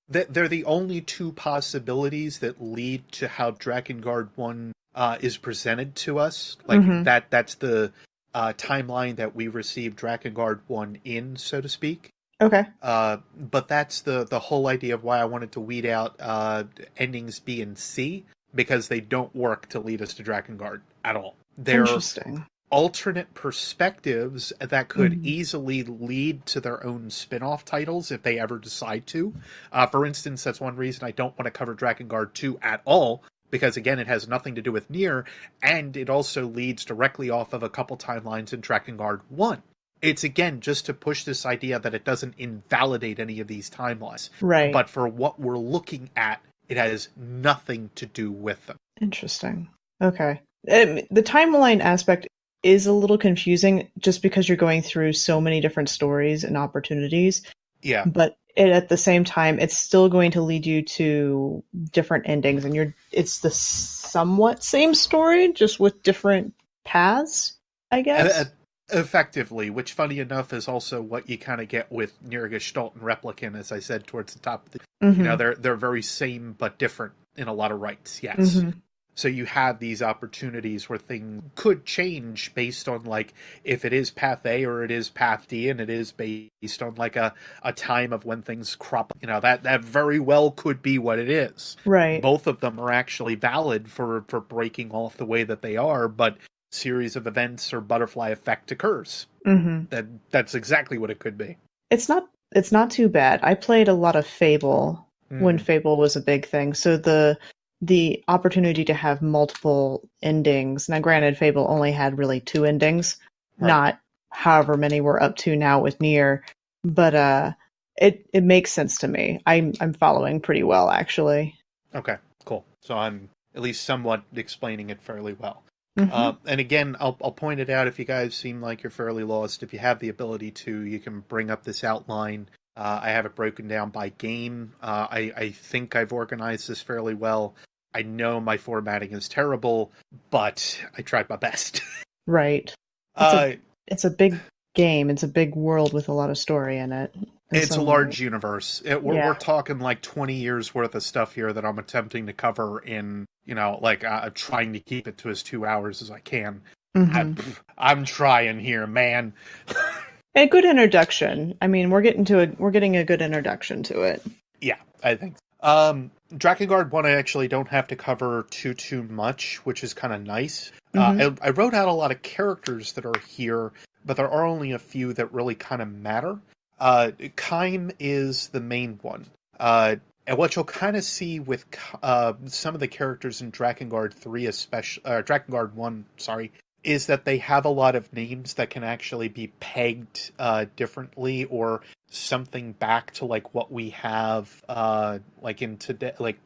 the only two possibilities that lead to how Drakengard 1 is presented to us. Like that's the timeline that we received Drakengard 1 in, so to speak. Okay. But that's the whole idea of why I wanted to weed out endings B and C, because they don't work to lead us to Drakengard at all. They're interesting. Alternate perspectives that could easily lead to their own spin-off titles if they ever decide to. For instance, that's one reason I don't want to cover Drakengard 2 at all, because again, it has nothing to do with NieR, and it also leads directly off of a couple timelines in Drakengard 1. It's again just to push this idea that it doesn't invalidate any of these timelines. Right. But for what we're looking at, it has nothing to do with them. Interesting. Okay. The timeline aspect is a little confusing just because you're going through so many different stories and opportunities. Yeah. But at the same time, it's still going to lead you to different endings, and it's the somewhat same story, just with different paths, I guess. Effectively, which, funny enough, is also what you kind of get with NieR Gestalt and Replicant, as I said towards the top of the... You know, they're very same but different in a lot of rights, yes. So you have these opportunities where things could change based on, like, if it is path A or it is path D, and it is based on, like, a time of when things crop up. You know, that very well could be what it is. Right. Both of them are actually valid for breaking off the way that they are, but series of events or butterfly effect occurs. That's exactly what it could be. It's not too bad. I played a lot of Fable when Fable was a big thing. So the opportunity to have multiple endings. Now, granted, Fable only had really 2 endings, not however many we're up to now with NieR. But it makes sense to me. I'm following pretty well, actually. Okay, cool. So I'm at least somewhat explaining it fairly well. And again, I'll point it out if you guys seem like you're fairly lost. If you have the ability to, you can bring up this outline. I have it broken down by game. I think I've organized this fairly well. I know my formatting is terrible, but I tried my best. Right. It's a big game. It's a big world with a lot of story in it. It's a large universe. We're talking like 20 years worth of stuff here that I'm attempting to cover in, you know, like trying to keep it to as 2 hours as I can. I'm trying here, man. A good introduction. I mean, we're getting a good introduction to it. Yeah, I think. Drakengard 1, I actually don't have to cover too much, which is kind of nice. I wrote out a lot of characters that are here, but there are only a few that really kind of matter. Kaim is the main one. And what you'll kind of see with some of the characters in Drakengard 3, especially Drakengard 1, sorry, is that they have a lot of names that can actually be pegged differently, or something back to like what we have like in today. Like,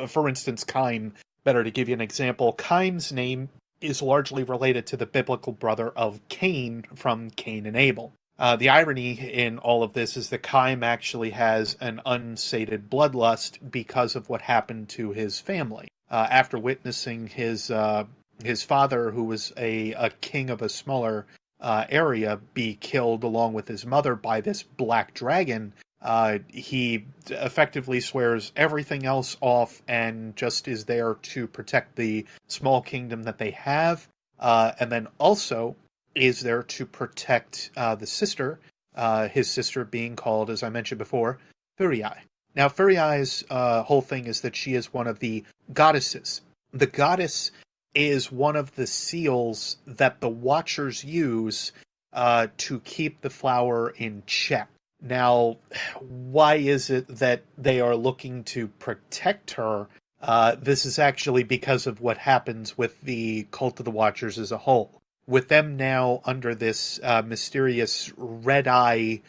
for instance, Kaim. Better to give you an example. Kaim's name is largely related to the biblical brother of Cain from Cain and Abel. The irony in all of this is that Kaim actually has an unsated bloodlust because of what happened to his family. After witnessing his father, who was a king of a smaller area, be killed along with his mother by this black dragon, he effectively swears everything else off and just is there to protect the small kingdom that they have, and then also is there to protect the sister his sister being called, as I mentioned before, Furiai. Now, Furiai's whole thing is that she is one of the goddesses. The goddess is one of the seals that the Watchers use to keep the flower in check. Now, why is it that they are looking to protect her? This is actually because of what happens with the Cult of the Watchers as a whole. With them now under this mysterious red eye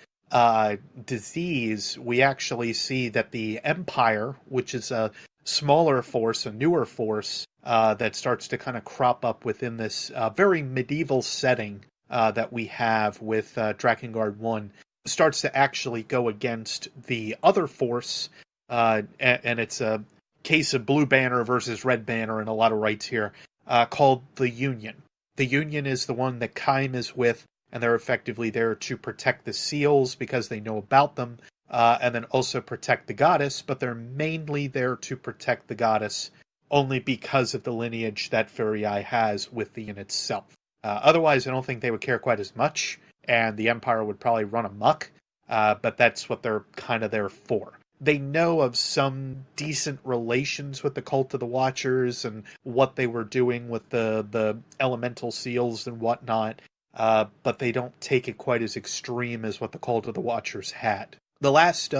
disease, we actually see that the Empire, which is a smaller force, a newer force, that starts to kind of crop up within this very medieval setting that we have with Drakengard 1, starts to actually go against the other force, and it's a case of Blue Banner versus Red Banner and a lot of rights here, called the Union. The Union is the one that Kaim is with, and they're effectively there to protect the seals because they know about them, and then also protect the goddess, but they're mainly there to protect the goddess only because of the lineage that Furiai has with the Union itself. Otherwise, I don't think they would care quite as much, and the Empire would probably run amok, but that's what they're kind of there for. They know of some decent relations with the Cult of the Watchers and what they were doing with the elemental seals and whatnot, but they don't take it quite as extreme as what the Cult of the Watchers had. The last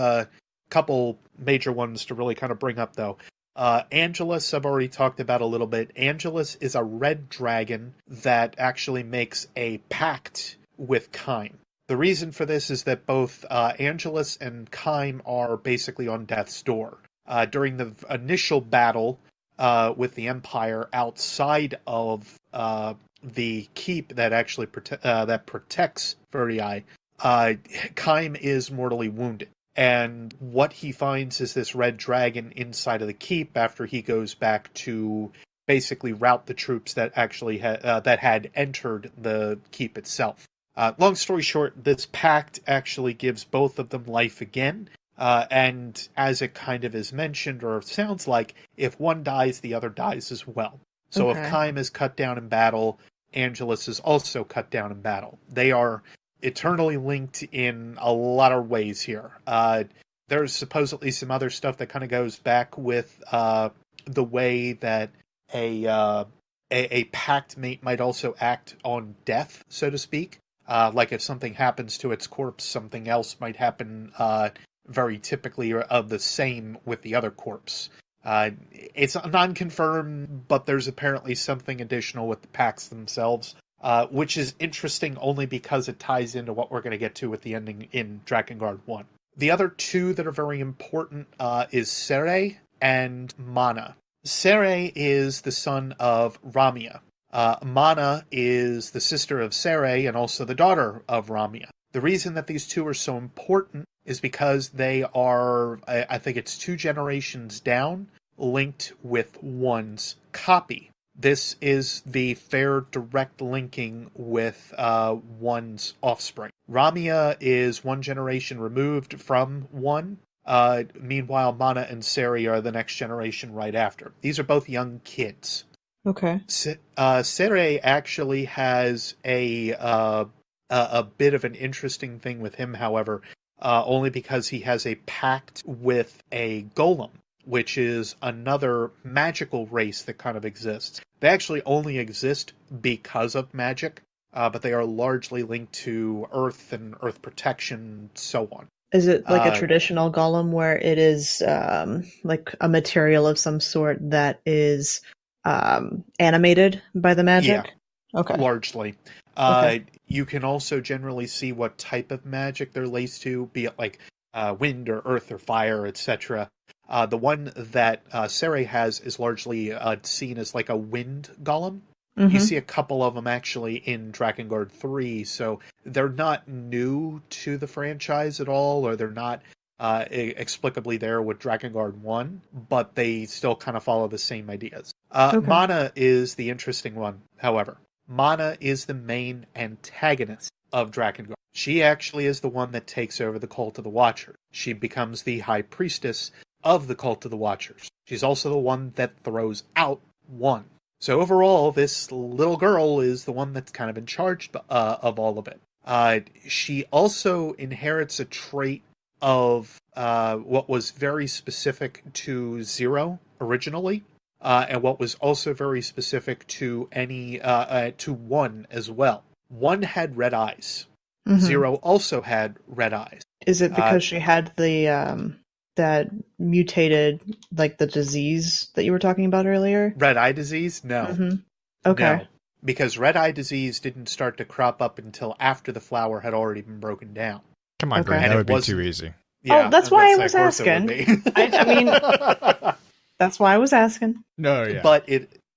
couple major ones to really kind of bring up, though, Angelus, I've already talked about a little bit. Angelus is a red dragon that actually makes a pact with Kaim. The reason for this is that both Angelus and Kaim are basically on death's door. During the initial battle with the Empire outside of the keep that actually that protects Furiai, Kaim is mortally wounded. And what he finds is this red dragon inside of the keep after he goes back to basically rout the troops that actually that had entered the keep itself. Long story short, this pact actually gives both of them life again, and as it kind of is mentioned, or sounds like, if one dies, the other dies as well. So if Kaim is cut down in battle, Angelus is also cut down in battle. They are eternally linked in a lot of ways here. There's supposedly some other stuff that kind of goes back with the way that a pact mate might also act on death, so to speak. Like if something happens to its corpse, something else might happen very typically of the same with the other corpse. It's non-confirmed, but there's apparently something additional with the pacts themselves, which is interesting only because it ties into what we're going to get to with the ending in Drakengard 1. The other two that are very important is Sere and Mana. Sere is the son of Ramia. Mana is the sister of Sere and also the daughter of Ramia. The reason that these two are so important is because they are, I think it's 2 generations down, linked with one's copy. This is the fair direct linking with one's offspring. Ramia is 1 generation removed from one. Meanwhile, Mana and Seri are the next generation right after. These are both young kids. Okay. Sere actually has a bit of an interesting thing with him, however, only because he has a pact with a golem, which is another magical race that kind of exists. They actually only exist because of magic, but they are largely linked to Earth and Earth protection and so on. Is it like a traditional golem where it is like a material of some sort that is animated by the magic? Yeah, okay. Largely. Okay. You can also generally see what type of magic they're laced to, be it like wind or earth or fire, etc. The one that Sere has is largely seen as like a wind golem. Mm-hmm. You see a couple of them actually in Drakengard 3, so they're not new to the franchise at all, or they're not explicably there with Drakengard 1, but they still kind of follow the same ideas. Mana is the interesting one, however. Mana is the main antagonist of Drakengard. She actually is the one that takes over the Cult of the Watchers. She becomes the High Priestess of the Cult of the Watchers. She's also the one that throws out one. So overall, this little girl is the one that's kind of in charge of all of it. She also inherits a trait of what was very specific to Zero originally, and what was also very specific to to One as well. One had red eyes. Mhm. Zero also had red eyes. Is it because she had the that mutated, like the disease that you were talking about earlier? Red eye disease? No. Mm-hmm. Okay. No. Because red eye disease didn't start to crop up until after the flower had already been broken down. Come on, Okay. Green, And that it would be wasn't- too easy. Yeah, Oh, that's why I was of course it would asking. be. I mean, that's why I was asking. No, yeah. But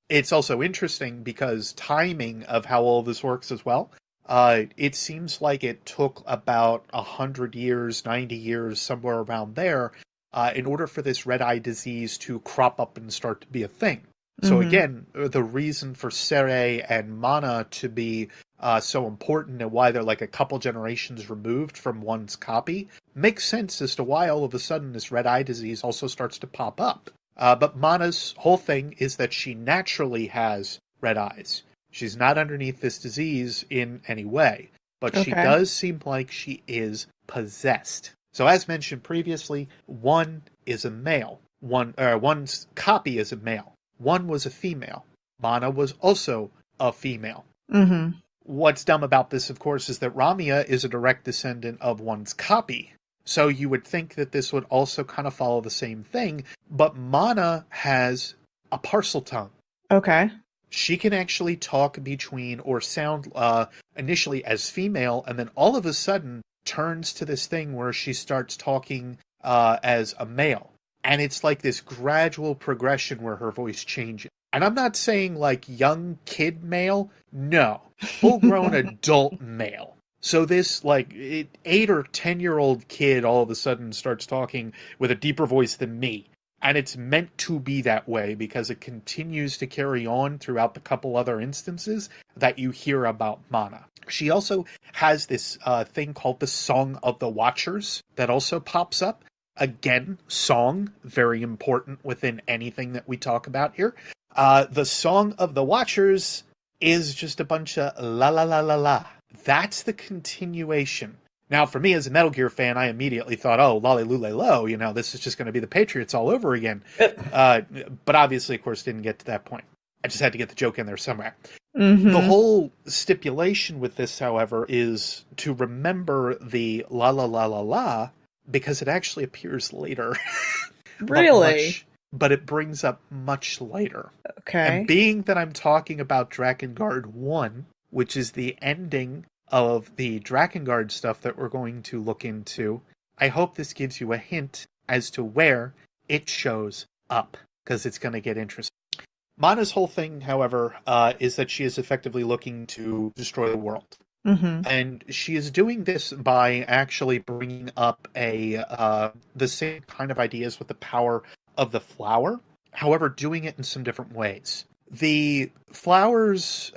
it's also interesting because timing of how all this works as well. It seems like it took about 100 years, 90 years, somewhere around there, in order for this red eye disease to crop up and start to be a thing. So Mhm. again, the reason for Sere and Mana to be so important and why they're like a couple generations removed from One's copy makes sense as to why all of a sudden this red eye disease also starts to pop up. But Mana's whole thing is that she naturally has red eyes. She's not underneath this disease in any way, but she Okay. does seem like she is possessed. So as mentioned previously, One is a male. One's copy is a male. One was a female. Mana was also a female. Mm-hmm. What's dumb about this, of course, is that Ramia is a direct descendant of One's copy. So you would think that this would also kind of follow the same thing, but Mana has a parcel tongue. Okay. She can actually talk between or sound initially as female, and then all of a sudden turns to this thing where she starts talking as a male. And it's like this gradual progression where her voice changes. And I'm not saying like young kid male. No. Full-grown adult male. So this like 8 or 10-year-old kid all of a sudden starts talking with a deeper voice than me. And it's meant to be that way because it continues to carry on throughout the couple other instances that you hear about Mana. She also has this thing called the Song of the Watchers that also pops up. Again, song, very important within anything that we talk about here. The Song of the Watchers is just a bunch of la la la la la. That's the continuation. Now, for me as a Metal Gear fan, I immediately thought, oh, lolly lule lo, this is just going to be the Patriots all over again. But obviously, of course, didn't get to that point. I just had to get the joke in there somewhere. Mm-hmm. The whole stipulation with this, however, is to remember the la la la la la, because it actually appears later. Really? But it brings up much later. Okay. And being that I'm talking about Drakengard 1, which is the ending of the Drakengard stuff that we're going to look into, I hope this gives you a hint as to where it shows up, because it's going to get interesting. Mana's whole thing, however, is that she is effectively looking to destroy the world. Mm-hmm. And she is doing this by actually bringing up the same kind of ideas with the power of the flower, however, doing it in some different ways. The flowers,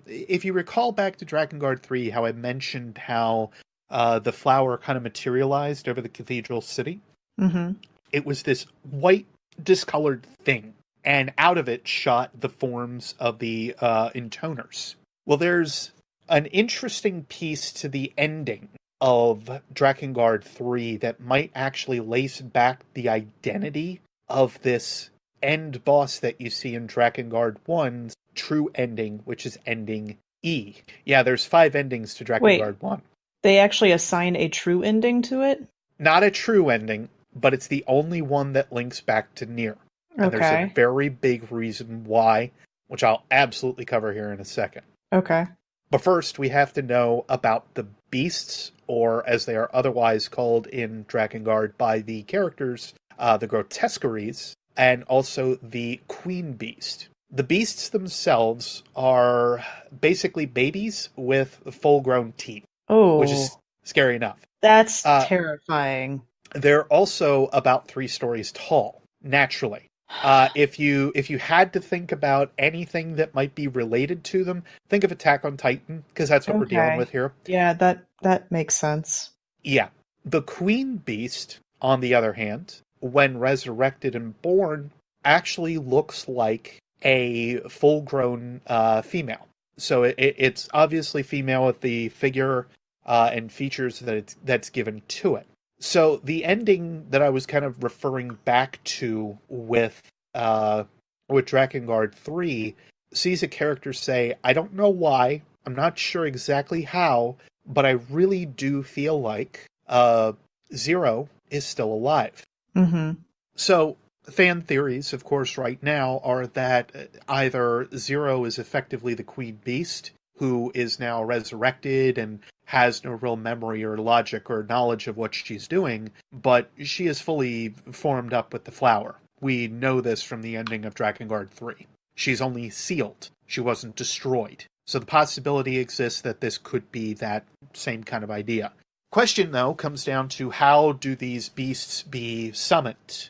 if you recall back to Drakengard 3, how I mentioned how the flower kind of materialized over the cathedral city. Mm-hmm. It was this white, discolored thing, and out of it shot the forms of the intoners. Well, there's an interesting piece to the ending of Drakengard 3 that might actually lace back the identity of this end boss that you see in Drakengard 1's true ending, which is ending E. Yeah, there's 5 endings to Drakengard 1. They actually assign a true ending to it? Not a true ending, but it's the only one that links back to NieR. And there's a very big reason why, which I'll absolutely cover here in a second. Okay. But first, we have to know about the beasts, or as they are otherwise called in Drakengard by the characters, the Grotesqueries, and also the Queen Beast. The beasts themselves are basically babies with full-grown teeth. Oh. Which is scary enough. That's terrifying. They're also about 3 stories tall, naturally. If you had to think about anything that might be related to them, think of Attack on Titan, because that's what we're dealing with here. Yeah, that makes sense. Yeah. The Queen Beast, on the other hand, when resurrected and born, actually looks like a full-grown female. So it's obviously female with the figure and features that's given to it. So the ending that I was kind of referring back to with Drakengard 3 sees a character say, I don't know why, I'm not sure exactly how, but I really do feel like Zero is still alive. Mm-hmm. So fan theories, of course, right now are that either Zero is effectively the Queen Beast, who is now resurrected and has no real memory or logic or knowledge of what she's doing, but she is fully formed up with the flower. We know this from the ending of Drakengard 3. She's only sealed. She wasn't destroyed. So the possibility exists that this could be that same kind of idea. Question, though, comes down to how do these beasts be summoned?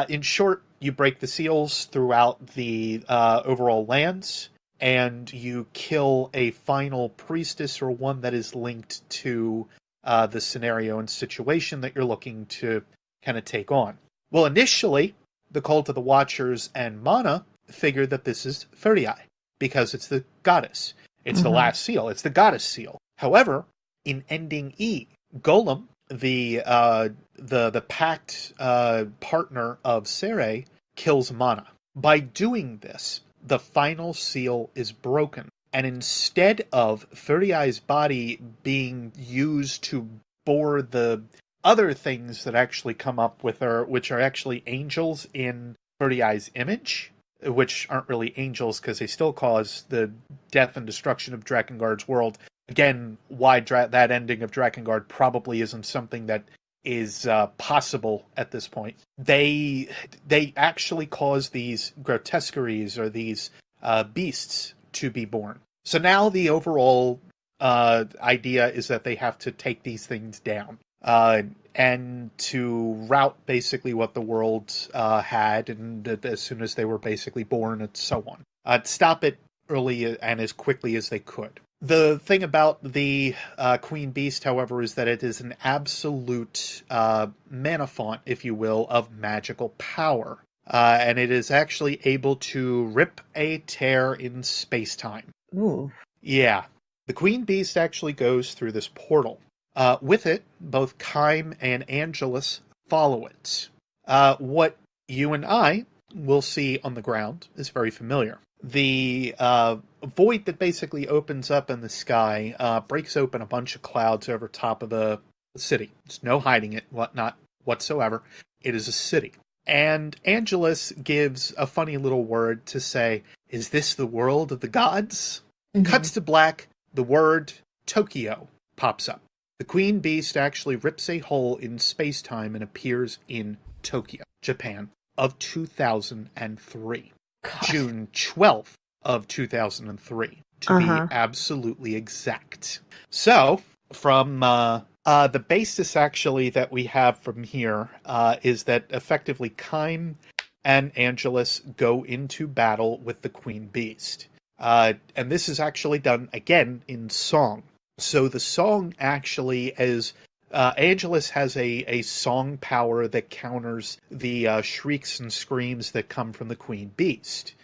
In short, you break the seals throughout the overall lands, and you kill a final priestess or one that is linked to the scenario and situation that you're looking to kind of take on. Well, initially, the Cult of the Watchers and Mana figured that this is Third-Eye, because it's the goddess. It's the last seal. It's the goddess seal. However, in ending E, Golem, the pact partner of Sere, kills Mana. By doing this, the final seal is broken, and instead of Third-Eye's body being used to bore the other things that actually come up with her, which are actually angels in Third-Eye's image, which aren't really angels because they still cause the death and destruction of Drakengard's world. Again, why that ending of Drakengard probably isn't something that is possible at this point. They actually cause these grotesqueries or these beasts to be born. So now the overall idea is that they have to take these things down and to route basically what the world had, and as soon as they were basically born and so on. Stop it early and as quickly as they could. The thing about the Queen Beast, however, is that it is an absolute mana font, if you will, of magical power. And it is actually able to rip a tear in space-time. Ooh. Yeah. The Queen Beast actually goes through this portal. With it, both Kime and Angelus follow it. What you and I will see on the ground is very familiar. The void that basically opens up in the sky breaks open a bunch of clouds over top of the city. There's no hiding it, whatnot whatsoever. It is a city. And Angelus gives a funny little word to say, is this the world of the gods? Cuts to black, the word Tokyo pops up. The Queen Beast actually rips a hole in space-time and appears in Tokyo, Japan, of 2003. God. June 12th of 2003, to be absolutely exact. So, from the basis actually that we have from here is that effectively Kime and Angelus go into battle with the Queen Beast. And this is actually done, again, in song. So the song actually is... Angelus has a song power that counters the shrieks and screams that come from the Queen Beast.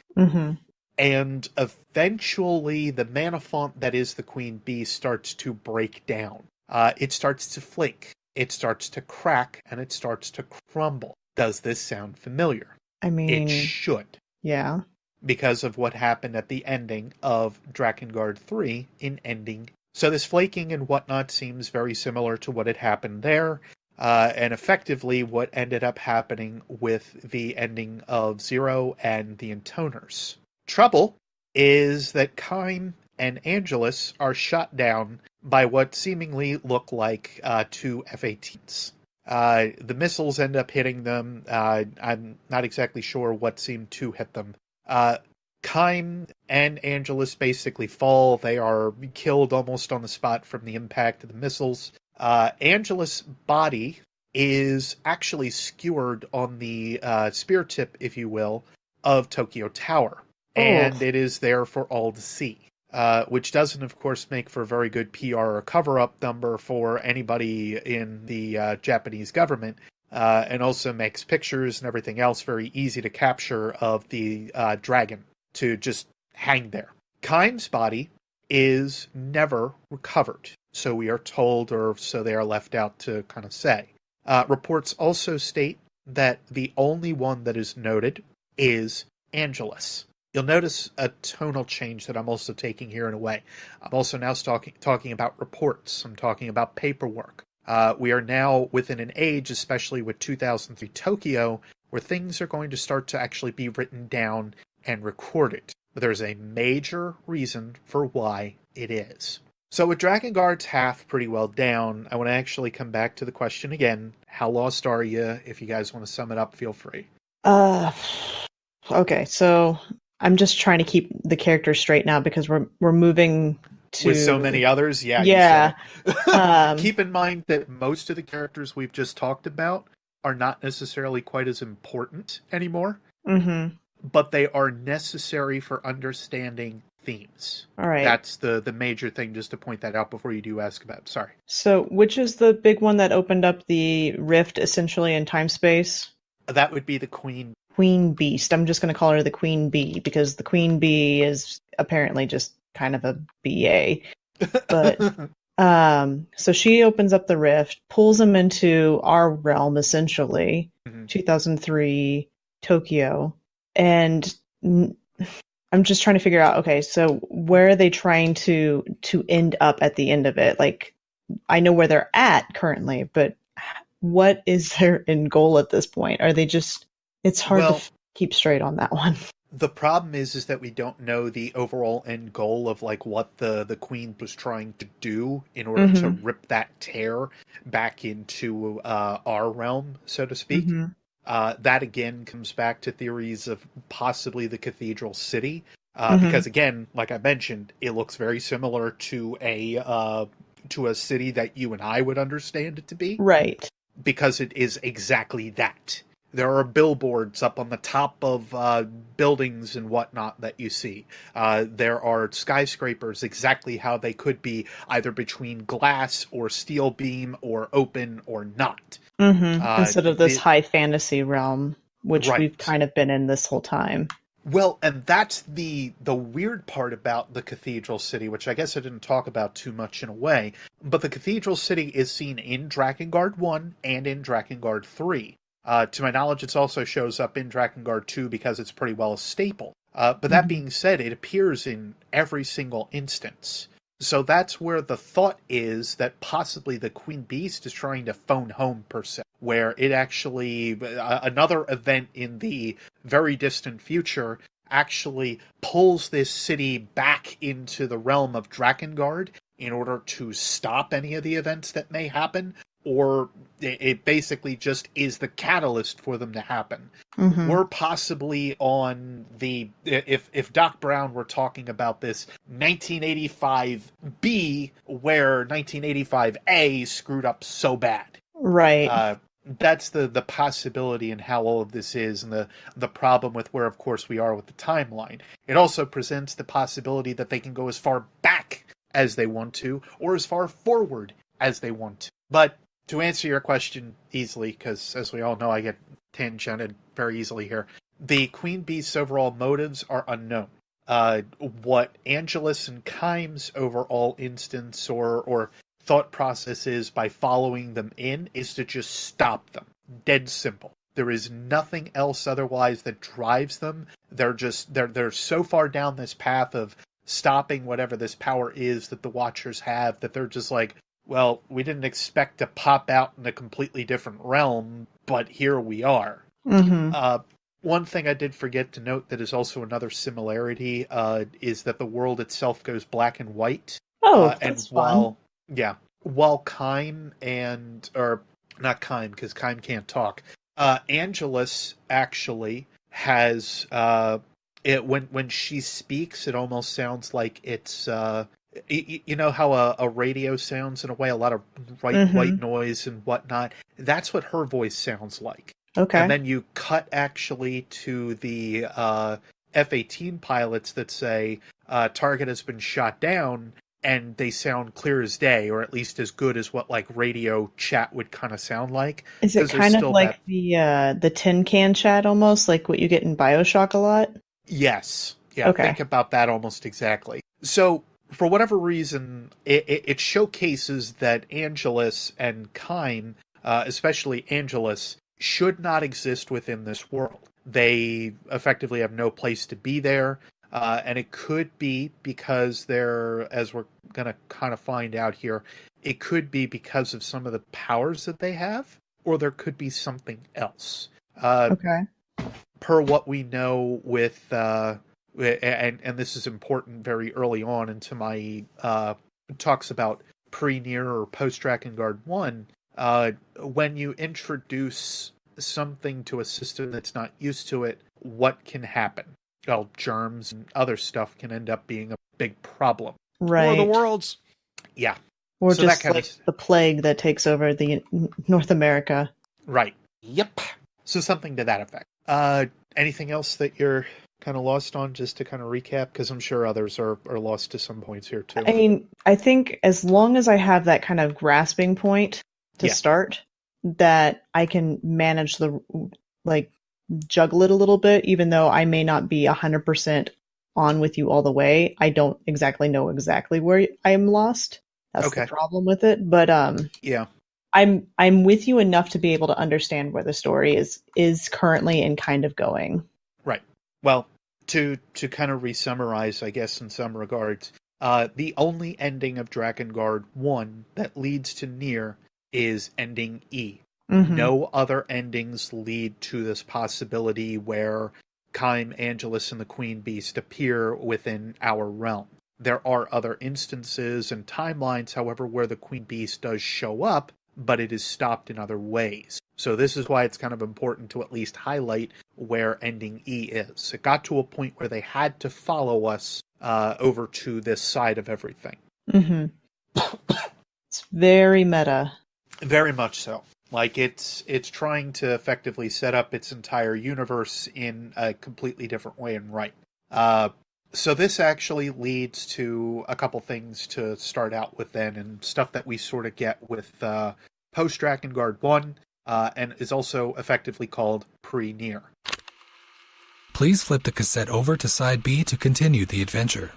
And eventually the mana font that is the Queen Beast starts to break down. It starts to flake, it starts to crack, and it starts to crumble. Does this sound familiar? I mean... It should. Yeah. Because of what happened at the ending of Drakengard 3 in ending. So this flaking and whatnot seems very similar to what had happened there, and effectively what ended up happening with the ending of Zero and the Intoners. Trouble is that Kime and Angelus are shot down by what seemingly look like two F-18s. The missiles end up hitting them. I'm not exactly sure what seemed to hit them. Kime and Angelus basically fall. They are killed almost on the spot from the impact of the missiles. Angelus' body is actually skewered on the spear tip, if you will, of Tokyo Tower. And it is there for all to see. Which doesn't, of course, make for a very good PR or cover-up number for anybody in the Japanese government. And also makes pictures and everything else very easy to capture of the dragon to just hang there. Kime's body is never recovered. so we are told, or so they are left out to kind of say. Reports also state that the only one that is noted is Angelus. You'll notice a tonal change that I'm also taking here in a way. I'm also now talking about reports. I'm talking about paperwork. We are now within an age, especially with 2003 Tokyo, where things are going to start to actually be written down and recorded. But there's a major reason for why it is. So with Drakengard's half pretty well down, I want to actually come back to the question again. How lost are you? If you guys want to sum it up, feel free. Okay, so I'm just trying to keep the characters straight now because we're moving to... With so many others? Yeah. Yeah. Keep in mind that most of the characters we've just talked about are not necessarily quite as important anymore. Mm-hmm. But they are necessary for understanding themes. All right. That's the major thing, just to point that out before you do ask about it. Sorry. So which is the big one that opened up the rift essentially in time-space? That would be the Queen. Queen Beast. I'm just going to call her the Queen Bee because the Queen Bee is apparently just kind of a BA. But so she opens up the rift, pulls them into our realm essentially, 2003 Tokyo, and I'm just trying to figure out, okay, so where are they trying to end up at the end of it? Like, I know where they're at currently, but what is their end goal at this point? Are they just... It's hard to keep straight on that one. The problem is that we don't know the overall end goal of like what the Queen was trying to do in order to rip that tear back into our realm, so to speak. That again comes back to theories of possibly the Cathedral City, because again, like I mentioned, it looks very similar to a city that you and I would understand it to be, right? Because it is exactly that. There are billboards up on the top of buildings and whatnot that you see. There are skyscrapers exactly how they could be, either between glass or steel beam or open or not. Instead of this high fantasy realm, which we've kind of been in this whole time. Well, and that's the weird part about the Cathedral City, which I guess I didn't talk about too much in a way. But the Cathedral City is seen in Drakengard 1 and in Drakengard 3. To my knowledge, it also shows up in Drakengard 2 because it's pretty well a staple. But that being said, it appears in every single instance. So that's where the thought is that possibly the Queen Beast is trying to phone home, per se. Where it actually, another event in the very distant future, actually pulls this city back into the realm of Drakengard in order to stop any of the events that may happen. Or it basically just is the catalyst for them to happen. We're possibly on the, if Doc Brown were talking about this 1985B, where 1985A screwed up so bad. Right. That's the possibility in how all of this is, and the problem with where, of course, we are with the timeline. It also presents the possibility that they can go as far back as they want to, or as far forward as they want to. But to answer your question easily, because as we all know, I get tangented very easily here, the Queen Beast's overall motives are unknown. What Angelus and Kime's overall instance or thought process is by following them in is to just stop them. Dead simple. There is nothing else otherwise that drives them. They're so far down this path of stopping whatever this power is that the Watchers have that they're just like, well, we didn't expect to pop out in a completely different realm, but here we are. One thing I did forget to note that is also another similarity is that the world itself goes black and white. Oh, that's fun. While Kime or not Kime, because Kime can't talk, Angelus actually has, when she speaks, it almost sounds like it's... you know how a radio sounds in a way, a lot of white noise and whatnot? That's what her voice sounds like. Okay. And then you cut actually to the F-18 pilots that say, target has been shot down, and they sound clear as day, or at least as good as what like radio chat would kind of sound like. Is it kind of like the tin can chat almost, like what you get in BioShock a lot? Yes. Yeah, okay. Think about that almost exactly. So for whatever reason, it showcases that Angelus and Kime, especially Angelus, should not exist within this world. They effectively have no place to be there, and it could be because they're, as we're going to kind of find out here, it could be because of some of the powers that they have, or there could be something else. Okay. Per what we know with, and this is important very early on into my talks about pre-NieR or post-Drakengard 1, when you introduce something to a system that's not used to it, what can happen? Well, germs and other stuff can end up being a big problem. Right. Or the worlds. Yeah. Or So just that kind like of... the plague that takes over the North America. Right. Yep. So something to that effect. Anything else that you're kind of lost on, just to kind of recap? Because I'm sure others are lost to some points here too. I mean, I think as long as I have that kind of grasping point to start, that I can manage the, like, juggle it a little bit, even though I may not be 100% on with you all the way. I don't exactly know exactly where I am lost. That's the problem with it. But yeah, I'm with you enough to be able to understand where the story is currently and kind of going. Right. Well, to kind of re-summarize, I guess, in some regards, the only ending of Drakengard 1 that leads to NieR is ending E. Mm-hmm. No other endings lead to this possibility where Kime, Angelus, and the Queen Beast appear within our realm. There are other instances and timelines, however, where the Queen Beast does show up, but it is stopped in other ways. So this is why it's kind of important to at least highlight where ending E is. It got to a point where they had to follow us over to this side of everything. Mm-hmm. It's very meta. Very much so. Like, it's trying to effectively set up its entire universe in a completely different way and right. So this actually leads to a couple things to start out with then, and stuff that we sort of get with post-Drakengard 1, and is also effectively called pre-NieR. Please flip the cassette over to side B to continue the adventure.